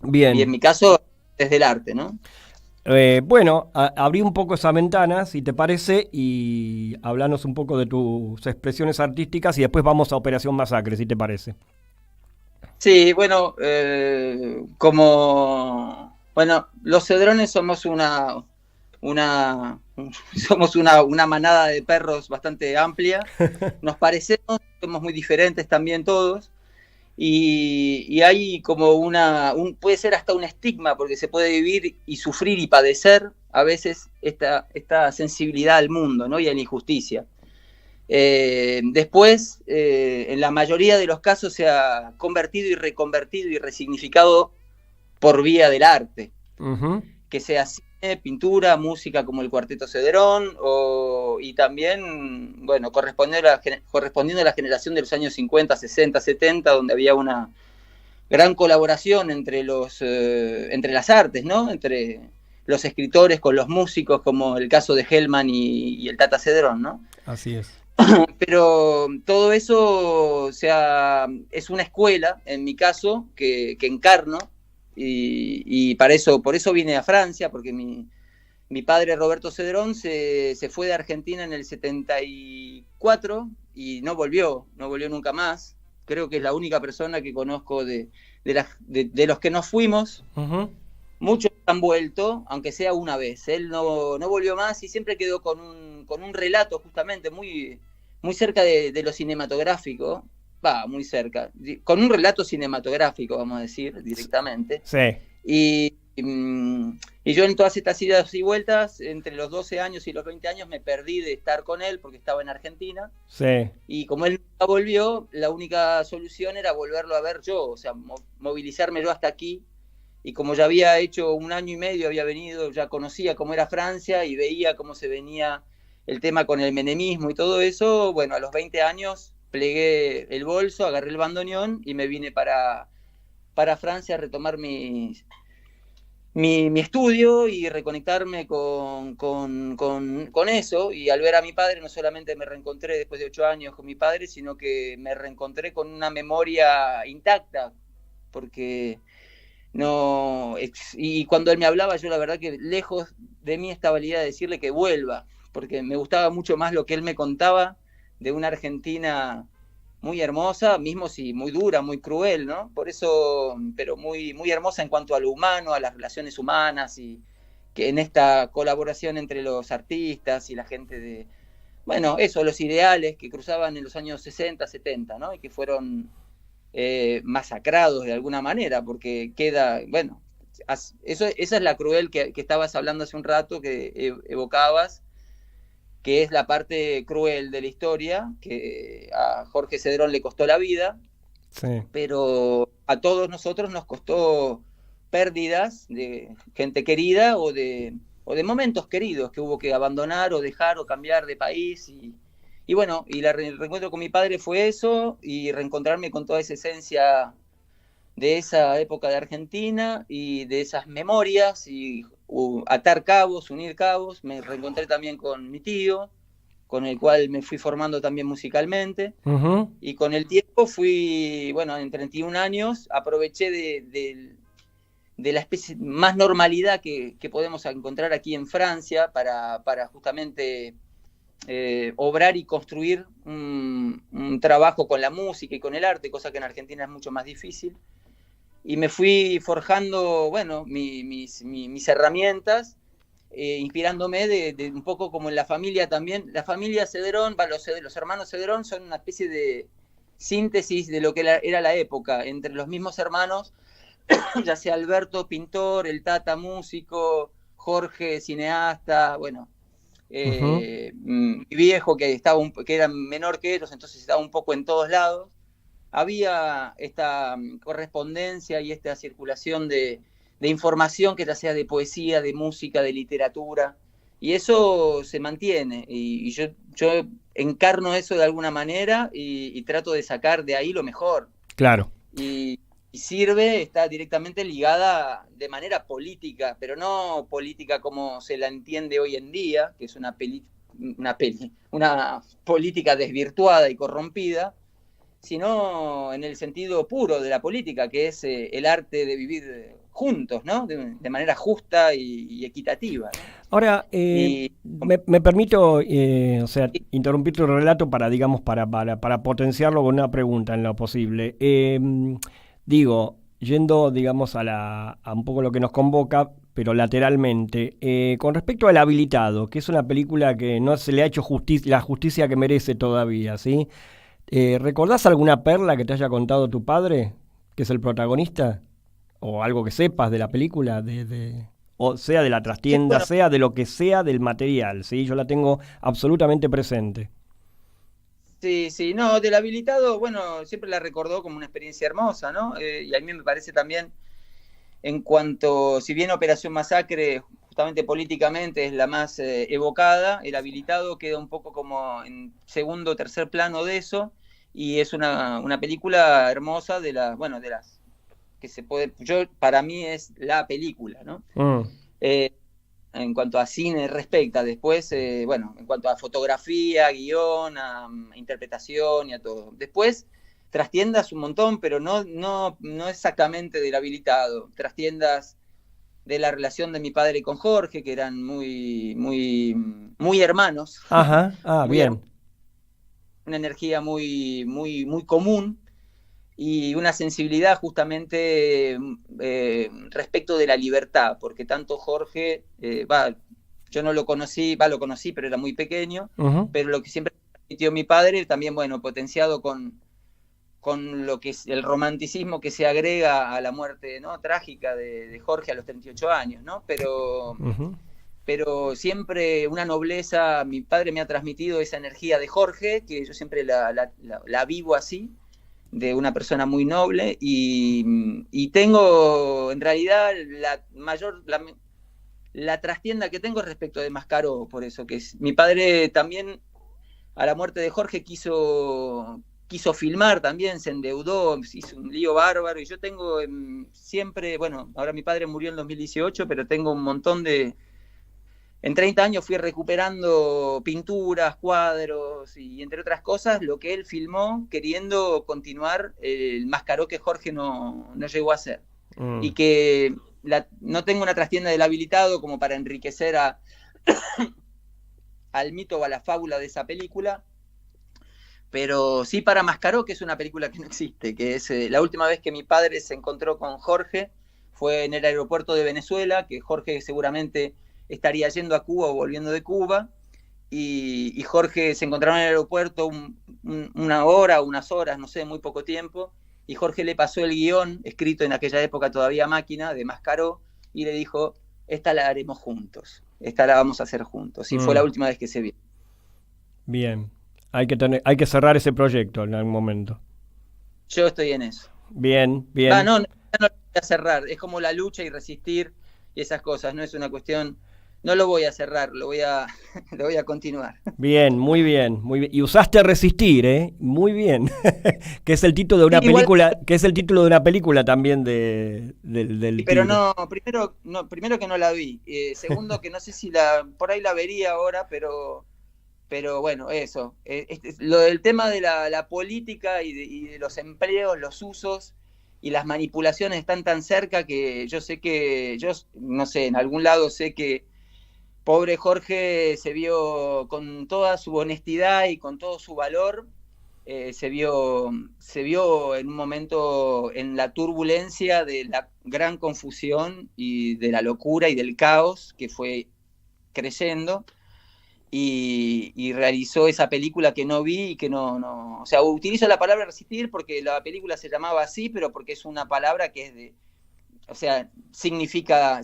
Bien.
Y en mi caso, desde el arte, ¿no?
Bueno, abrí un poco esa ventana, si te parece, y hablanos un poco de tus expresiones artísticas y después vamos a Operación Masacre, si te parece.
Sí, bueno, bueno, los Cedrones somos somos una manada de perros bastante amplia. Nos parecemos, somos muy diferentes también todos. Y hay como puede ser hasta un estigma, porque se puede vivir y sufrir y padecer a veces esta sensibilidad al mundo, ¿no? Y a la injusticia. Después, en la mayoría de los casos se ha convertido y reconvertido y resignificado por vía del arte. Uh-huh. Que sea cine, pintura, música como el Cuarteto Cedrón, y también, bueno, correspondiendo a la generación de los años 50, 60, 70, donde había una gran colaboración entre las artes, ¿no? Entre los escritores con los músicos, como el caso de Hellman y el Tata Cedrón, ¿no?
Así es.
Pero todo eso, es una escuela, en mi caso, que encarno, y por eso vine a Francia, porque mi padre Roberto Cedrón se fue de Argentina en el 74 y no volvió nunca más. Creo que es la única persona que conozco de los que nos fuimos. Uh-huh. Muchos han vuelto, aunque sea una vez. Él no volvió más y siempre quedó con un relato justamente muy, muy cerca de lo cinematográfico. Muy cerca. Con un relato cinematográfico, vamos a decir, directamente. Sí. Y yo en todas estas idas y vueltas, entre los 12 años y los 20 años, me perdí de estar con él porque estaba en Argentina. Sí. Y como él nunca volvió, la única solución era volverlo a ver yo, o sea, movilizarme yo hasta aquí. Y como ya había hecho 1 año y medio, había venido, ya conocía cómo era Francia y veía cómo se venía el tema con el menemismo y todo eso, bueno, a los 20 años plegué el bolso, agarré el bandoneón y me vine para Francia a retomar mi estudio y reconectarme con eso. Y al ver a mi padre, no solamente me reencontré después de 8 años con mi padre, sino que me reencontré con una memoria intacta, porque y cuando él me hablaba, yo la verdad que lejos de mí estaba la idea de decirle que vuelva, porque me gustaba mucho más lo que él me contaba de una Argentina muy hermosa, mismo si muy dura, muy cruel, ¿no? Por eso, pero muy, muy hermosa en cuanto a lo humano, a las relaciones humanas, y que en esta colaboración entre los artistas y la gente los ideales que cruzaban en los años 60, 70, ¿no? Y que fueron masacrados de alguna manera, porque esa es la cruel que estabas hablando hace un rato, que evocabas, que es la parte cruel de la historia, que a Jorge Cedrón le costó la vida, sí, pero a todos nosotros nos costó pérdidas de gente querida o de momentos queridos que hubo que abandonar o dejar o cambiar de país. Y bueno, el reencuentro con mi padre fue eso, y reencontrarme con toda esa esencia de esa época de Argentina y de esas memorias, y atar cabos, unir cabos. Me reencontré también con mi tío, con el cual me fui formando también musicalmente. Uh-huh. Y con el tiempo en 31 años, aproveché de la especie más normalidad que podemos encontrar aquí en Francia para justamente obrar y construir un trabajo con la música y con el arte, cosa que en Argentina es mucho más difícil. Y me fui forjando, mis herramientas, inspirándome de un poco como en la familia también. La familia Cedrón, los hermanos Cedrón son una especie de síntesis de lo que era la época, entre los mismos hermanos, ya sea Alberto, pintor, el Tata, músico, Jorge, cineasta, mi viejo que era menor que ellos, entonces estaba un poco en todos lados. Había esta correspondencia y esta circulación de información, que ya sea de poesía, de música, de literatura, y eso se mantiene, y yo encarno eso de alguna manera y trato de sacar de ahí lo mejor. Claro. Y está directamente ligada de manera política, pero no política como se la entiende hoy en día, que es una política desvirtuada y corrompida, sino en el sentido puro de la política, que es el arte de vivir juntos, ¿no? De manera justa y equitativa, ¿no?
Ahora, me permito, o sea, interrumpir tu relato para, digamos, para potenciarlo con una pregunta en lo posible. Digo, yendo, digamos, a un poco lo que nos convoca, pero lateralmente, con respecto al Habilitado, que es una película que no se le ha hecho la justicia que merece todavía, ¿sí? ¿Recordás alguna perla que te haya contado tu padre, que es el protagonista? ¿O algo que sepas de la película? O sea de la trastienda,
Sí, bueno,
sea de lo que sea del material, ¿sí? Yo la tengo absolutamente presente.
sí, no, del Habilitado, bueno, siempre la recordó como una experiencia hermosa, ¿no? Y a mí me parece también, en cuanto, si bien Operación Masacre, justamente políticamente, es la más evocada, el Habilitado queda un poco como en segundo o tercer plano de eso, y es una película hermosa de las que se puede, para mí es la película, ¿no? Eh, en cuanto a cine respecta, después, bueno, en cuanto a fotografía, guión, a interpretación y a todo. Después, trastiendas un montón, pero no exactamente del Habilitado. Trastiendas de la relación de mi padre con Jorge, que eran muy hermanos.
Ajá, bien.
Una energía muy común y una sensibilidad justamente respecto de la libertad, porque tanto Jorge, yo no lo conocí, lo conocí, pero era muy pequeño, pero lo que siempre transmitió mi padre, también, bueno, potenciado con lo que es el romanticismo que se agrega a la muerte, ¿no?, trágica de Jorge a los 38 años, ¿no? Pero siempre una nobleza, mi padre me ha transmitido esa energía de Jorge, que yo siempre la vivo así, de una persona muy noble, y tengo en realidad la trastienda que tengo respecto de Mascaró, por eso, que es mi padre también a la muerte de Jorge quiso filmar también, se endeudó, hizo un lío bárbaro, y yo tengo siempre, bueno, ahora mi padre murió en 2018, pero tengo un montón en 30 años fui recuperando pinturas, cuadros y, entre otras cosas, lo que él filmó queriendo continuar el Mascaró que Jorge no llegó a hacer. Y que no tengo una trastienda del Habilitado como para enriquecer al mito o a la fábula de esa película, pero sí para Mascaró, que es una película que no existe, que es la última vez que mi padre se encontró con Jorge fue en el aeropuerto de Venezuela, que Jorge seguramente estaría yendo a Cuba o volviendo de Cuba, y Jorge se encontraron en el aeropuerto una hora, unas horas, no sé, muy poco tiempo, y Jorge le pasó el guión, escrito en aquella época todavía a máquina, de Mascaró, y le dijo, esta la haremos juntos, esta la vamos a hacer juntos, y fue la última vez que se vio.
Bien, hay que cerrar ese proyecto en algún momento.
Yo estoy en eso.
Bien.
No lo voy a cerrar, es como la lucha y resistir y esas cosas, no es una cuestión. No lo voy a cerrar, lo voy a continuar.
Bien, muy bien. Y usaste Resistir, ¿eh? Muy bien. Que es el título de una película, que es el título de una película también del
pero primero que no la vi. Segundo que no sé si por ahí la vería ahora, pero bueno, eso. Lo del tema de la política y de los empleos, los usos y las manipulaciones están tan cerca que yo sé que, no sé, en algún lado sé que pobre Jorge se vio con toda su honestidad y con todo su valor, se vio en un momento en la turbulencia de la gran confusión y de la locura y del caos que fue creyendo, y realizó esa película que no vi y que no, o sea, utilizo la palabra resistir porque la película se llamaba así, pero porque es una palabra que es o sea, significa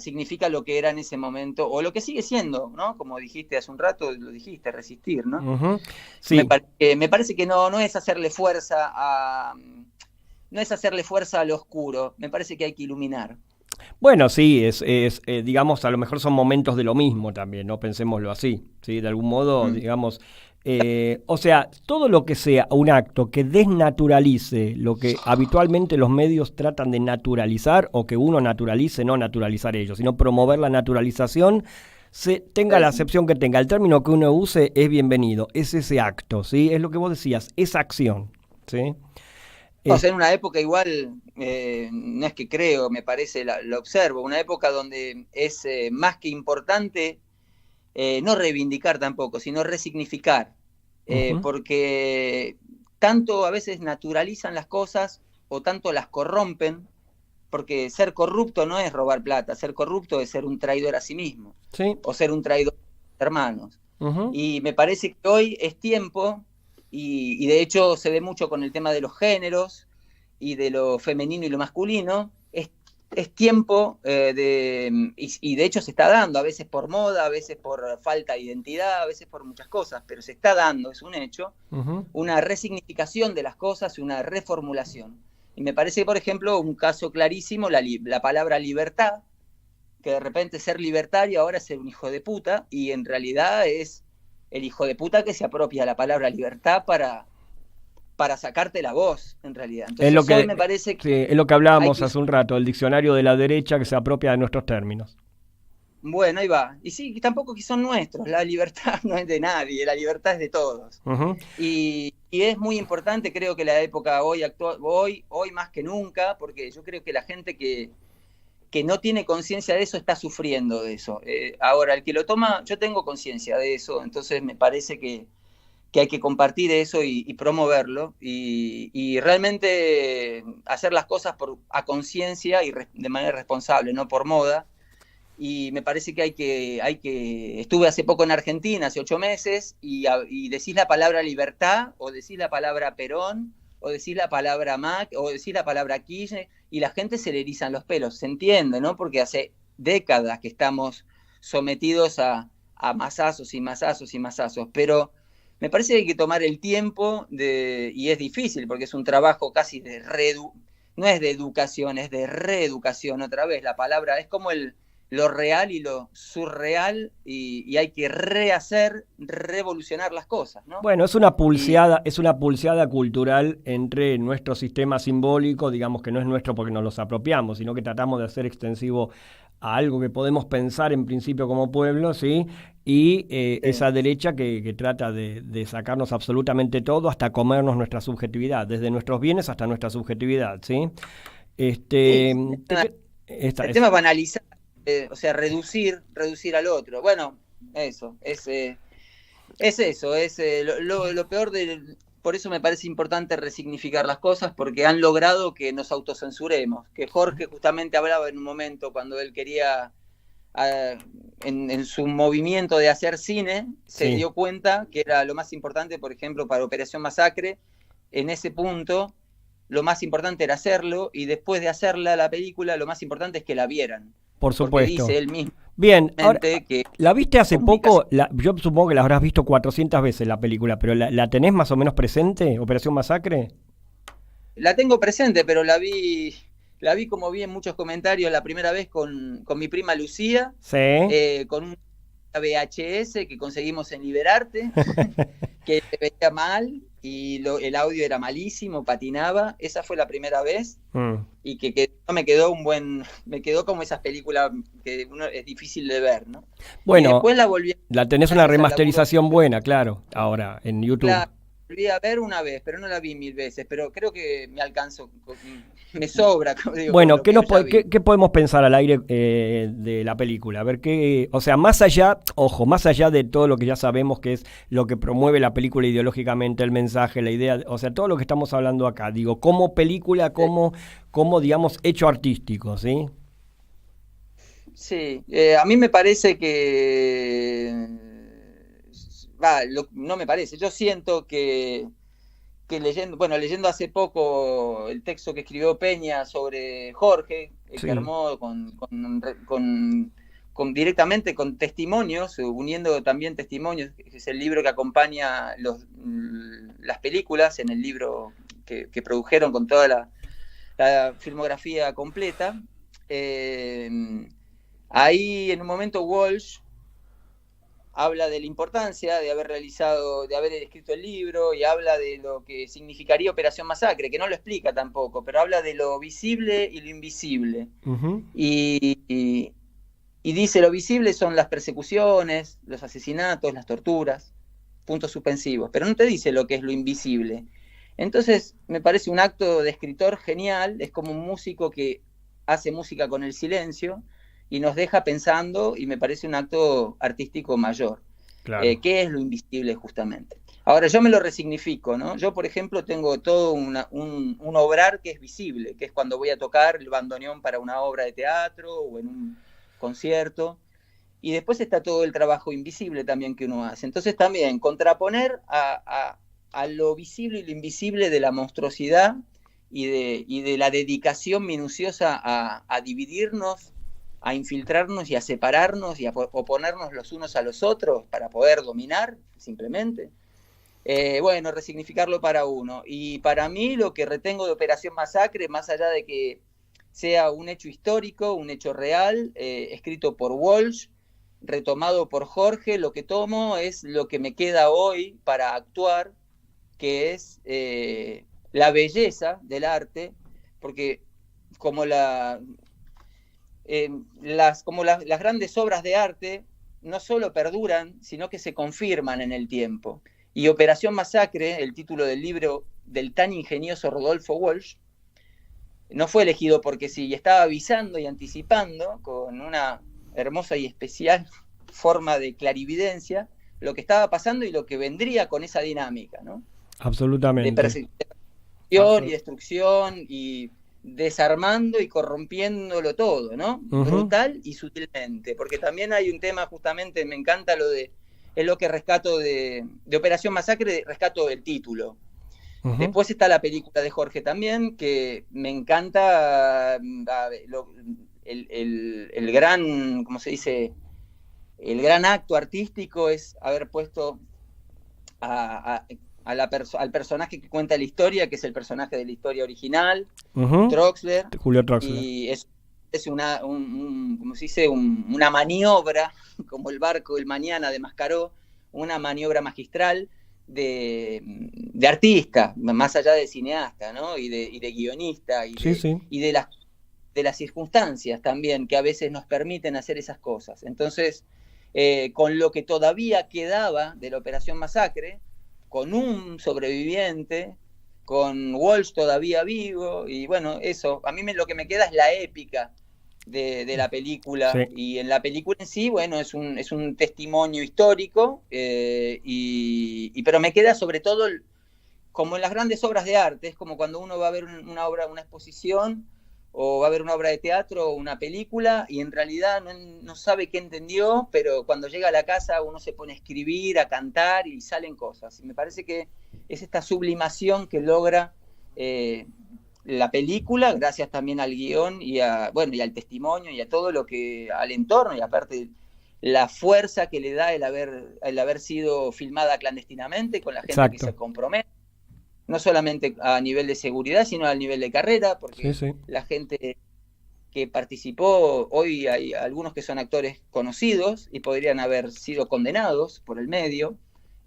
lo que era en ese momento, o lo que sigue siendo, ¿no? Como dijiste hace un rato, lo dijiste, resistir, ¿no?
Uh-huh. Sí.
Me parece que no es hacerle fuerza a lo oscuro, me parece que hay que iluminar.
Bueno, sí, digamos, a lo mejor son momentos de lo mismo también, ¿no? Pensémoslo así, ¿sí? De algún modo, digamos, o sea, todo lo que sea un acto que desnaturalice lo que habitualmente los medios tratan de naturalizar, o que uno naturalice, no naturalizar ellos, sino promover la naturalización, tenga la acepción que tenga, el término que uno use es bienvenido, es ese acto, ¿sí? Es lo que vos decías, esa acción, ¿sí?
O sea, en una época igual, no es que creo, me parece, lo observo, una época donde es más que importante no reivindicar tampoco, sino resignificar, porque tanto a veces naturalizan las cosas o tanto las corrompen, porque ser corrupto no es robar plata, ser corrupto es ser un traidor a sí mismo,
Sí.
o ser un traidor a sus hermanos.
Ujú.
Y me parece que hoy es tiempo, y de hecho se ve mucho con el tema de los géneros y de lo femenino y lo masculino, es tiempo y de hecho se está dando, a veces por moda, a veces por falta de identidad, a veces por muchas cosas, pero se está dando, es un hecho,
Ujú.
una resignificación de las cosas y una reformulación. Y me parece que, por ejemplo, un caso clarísimo, la palabra libertad, que de repente ser libertario ahora es ser un hijo de puta, y en realidad es el hijo de puta que se apropia de la palabra libertad para sacarte la voz, en realidad. Entonces,
Es lo que,
hoy me parece que
sí, es lo que hablábamos
hay que...
hace un rato, el diccionario de la derecha que se apropia de nuestros términos.
Bueno, ahí va. Y sí, tampoco que son nuestros, la libertad no es de nadie, la libertad es de todos.
Ujú.
Y es muy importante, creo que la época hoy más que nunca, porque yo creo que la gente que no tiene conciencia de eso está sufriendo de eso. Ahora, el que lo toma, yo tengo conciencia de eso, entonces me parece que hay que compartir eso y promoverlo y realmente hacer las cosas a conciencia y de manera responsable, no por moda. Y me parece que hay que... Estuve hace poco en Argentina, hace 8 meses, y decís la palabra libertad, o decís la palabra Perón, o decís la palabra Mac, o decís la palabra Kirchner, y la gente se le erizan los pelos, se entiende, ¿no? Porque hace décadas que estamos sometidos a masazos y masazos y masazos, pero me parece que hay que tomar el tiempo y es difícil, porque es un trabajo casi no es de educación, es de reeducación otra vez, la palabra es como lo real y lo surreal, y hay que revolucionar las cosas, ¿no?
Bueno, es una pulseada cultural entre nuestro sistema simbólico, digamos que no es nuestro porque nos los apropiamos, sino que tratamos de hacer extensivo a algo que podemos pensar en principio como pueblo, ¿sí? Y esa derecha que trata de sacarnos absolutamente todo hasta comernos nuestra subjetividad, desde nuestros bienes hasta nuestra subjetividad, ¿sí?
El tema es banalizar, o sea, reducir al otro. Bueno, eso, es eso, es lo peor por eso me parece importante resignificar las cosas, porque han logrado que nos autocensuremos, que Jorge justamente hablaba en un momento cuando él quería, en su movimiento de hacer cine, se dio cuenta que era lo más importante, por ejemplo, para Operación Masacre, en ese punto, lo más importante era hacerlo, y después de hacerla la película, lo más importante es que la vieran.
Por supuesto.
Porque dice él mismo.
Bien, ahora,
Que
¿la viste hace poco? Yo supongo que la habrás visto 400 veces la película, pero ¿la tenés más o menos presente, Operación Masacre?
La tengo presente, pero la vi como vi en muchos comentarios la primera vez con mi prima Lucía,
sí.
con una VHS que conseguimos en Liberarte, que se veía mal y el audio era malísimo, patinaba. Esa fue la primera vez y que me quedó como esas películas que es difícil de ver, ¿no?
Bueno,
y después
la tenés una remasterización buena, claro, ahora en YouTube.
La volví a ver una vez, pero no la vi 1000 veces, pero creo que me alcanzó, me sobra. Digo,
bueno, ¿qué podemos pensar al aire de la película? A ver o sea, más allá de todo lo que ya sabemos que es lo que promueve la película ideológicamente, el mensaje, la idea, o sea, todo lo que estamos hablando acá, digo, como película, como digamos, hecho artístico, ¿sí?
Sí, a mí me parece que... no me parece, yo siento que leyendo hace poco el texto que escribió Peña sobre Jorge, que armó directamente con testimonios, uniendo también testimonios, que es el libro que acompaña las películas, en el libro que produjeron con toda la filmografía completa. Ahí en un momento Walsh habla de la importancia de haber escrito el libro, y habla de lo que significaría Operación Masacre, que no lo explica tampoco, pero habla de lo visible y lo invisible. Uh-huh. Y dice, lo visible son las persecuciones, los asesinatos, las torturas, puntos suspensivos, pero no te dice lo que es lo invisible. Entonces, me parece un acto de escritor genial, es como un músico que hace música con el silencio y nos deja pensando, y me parece un acto artístico mayor.
Claro.
¿Qué es lo invisible justamente? Ahora, yo me lo resignifico, ¿no? Yo, por ejemplo, tengo todo un obrar que es visible, que es cuando voy a tocar el bandoneón para una obra de teatro o en un concierto. Y después está todo el trabajo invisible también que uno hace. Entonces también contraponer a lo visible y lo invisible de la monstruosidad y de la dedicación minuciosa a dividirnos, a infiltrarnos y a separarnos y a oponernos los unos a los otros para poder dominar, simplemente. Bueno, resignificarlo para uno. Y para mí lo que retengo de Operación Masacre, más allá de que sea un hecho histórico, un hecho real, escrito por Walsh, retomado por Jorge, lo que tomo es lo que me queda hoy para actuar, que es la belleza del arte, porque como las grandes obras de arte no solo perduran, sino que se confirman en el tiempo. Y Operación Masacre, el título del libro del tan ingenioso Rodolfo Walsh, no fue elegido porque sí, estaba avisando y anticipando con una hermosa y especial forma de clarividencia lo que estaba pasando y lo que vendría con esa dinámica, ¿no?
Absolutamente.
De persecución y destrucción y desarmando y corrompiéndolo todo, ¿no? Brutal y sutilmente, porque también hay un tema, justamente, me encanta es lo que rescato de Operación Masacre, rescato el título. Después está la película de Jorge también, que me encanta el gran, ¿cómo se dice? El gran acto artístico es haber puesto al personaje que cuenta la historia, que es el personaje de la historia original, Troxler,
Julio Troxler.
y es ¿cómo se dice? Una maniobra, como el barco del mañana de Mascaró, una maniobra magistral de artista, más allá de cineasta, ¿no? Y de guionista, y de las circunstancias también, que a veces nos permiten hacer esas cosas. Entonces, con lo que todavía quedaba de la Operación Masacre, con un sobreviviente, con Walsh todavía vivo, y bueno, eso, a mí lo que me queda es la épica de la película, y en la película en sí, bueno, es un testimonio histórico, pero me queda sobre todo, como en las grandes obras de arte, es como cuando uno va a ver una exposición, o va a ver una obra de teatro o una película, y en realidad no sabe qué entendió, pero cuando llega a la casa uno se pone a escribir, a cantar, y salen cosas. Y me parece que es esta sublimación que logra la película, gracias también al guión y al testimonio y a todo lo que, al entorno, y aparte la fuerza que le da el haber sido filmada clandestinamente con la gente que se compromete, no solamente a nivel de seguridad, sino a nivel de carrera, porque la gente que participó, hoy hay algunos que son actores conocidos y podrían haber sido condenados por el medio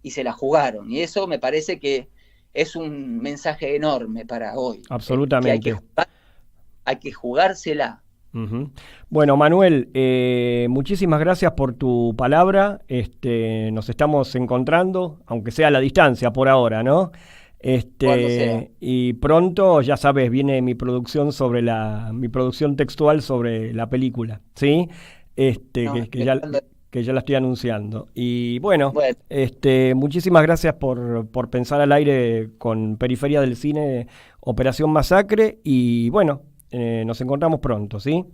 y se la jugaron, y eso me parece que es un mensaje enorme para hoy.
Absolutamente.
Hay que jugársela.
Bueno, Manuel, muchísimas gracias por tu palabra. Nos estamos encontrando, aunque sea a la distancia por ahora, ¿no? Y pronto, ya sabes, viene mi producción mi producción textual sobre la película, ¿sí? Que ya la estoy anunciando. Y bueno. Muchísimas gracias por pensar al aire con Periferia del Cine, Operación Masacre, y bueno, nos encontramos pronto, ¿sí?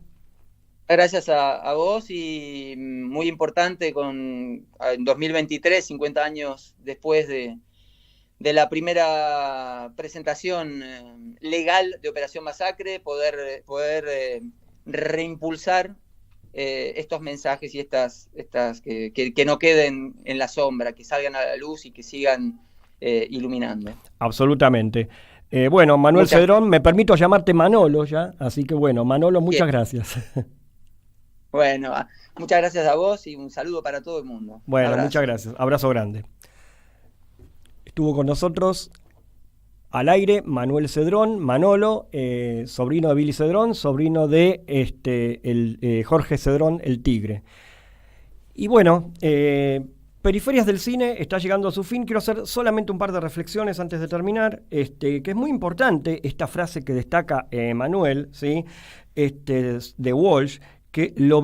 Gracias a vos, y muy importante en 2023, 50 años después de la primera presentación legal de Operación Masacre, poder reimpulsar estos mensajes y estas que no queden en la sombra, que salgan a la luz y que sigan iluminando.
Absolutamente. Bueno, Manuel Cedrón, me permito llamarte Manolo ya, así que bueno, Manolo, muchas gracias.
Bueno, muchas gracias a vos y un saludo para todo el mundo.
Bueno, muchas gracias. Abrazo grande. Estuvo con nosotros al aire Manuel Cedrón, Manolo, sobrino de Billy Cedrón, sobrino de Jorge Cedrón, el Tigre. Y bueno, Periferias del Cine está llegando a su fin. Quiero hacer solamente un par de reflexiones antes de terminar, que es muy importante esta frase que destaca Manuel, ¿sí? De Walsh, que lo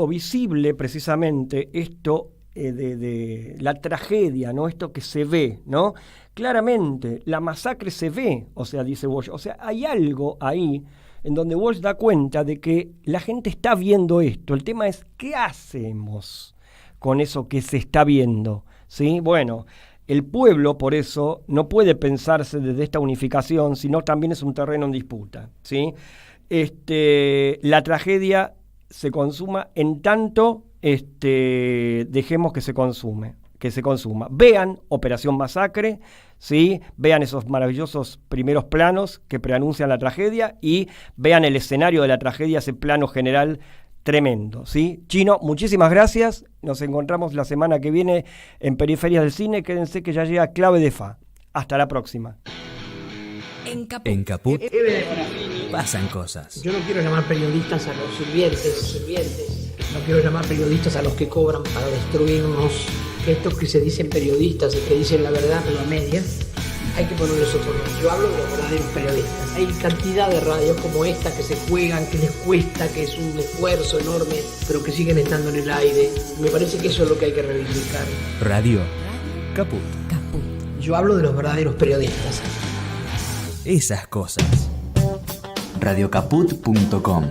visible, precisamente, esto de la tragedia, ¿no? Esto que se ve, ¿no? Claramente, la masacre se ve, o sea, dice Walsh. O sea, hay algo ahí en donde Walsh da cuenta de que la gente está viendo esto. El tema es, ¿qué hacemos con eso que se está viendo? ¿Sí? Bueno, el pueblo, por eso, no puede pensarse desde esta unificación, sino también es un terreno en disputa, ¿sí? La tragedia se consuma en tanto dejemos que se consuma. Vean Operación Masacre, ¿sí? Vean esos maravillosos primeros planos que preanuncian la tragedia y vean el escenario de la tragedia, ese plano general tremendo, ¿sí? Chino, muchísimas gracias. Nos encontramos la semana que viene en Periferias del Cine. Quédense que ya llega Clave de Fa. Hasta la próxima.
En Caput pasan cosas.
Yo no quiero llamar periodistas a los sirvientes. No quiero llamar periodistas a los que cobran para destruirnos. Estos que se dicen periodistas y que dicen la verdad pero a medias, hay que ponerles otro nombre. Yo hablo de los verdaderos periodistas. Hay cantidad de radios como esta que se juegan, que les cuesta, que es un esfuerzo enorme, pero que siguen estando en el aire. Me parece que eso es lo que hay que reivindicar.
Radio Caput.
Yo hablo de los verdaderos periodistas.
Esas cosas.
Radiocaput.com.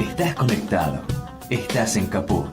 Estás conectado. Estás en Caput.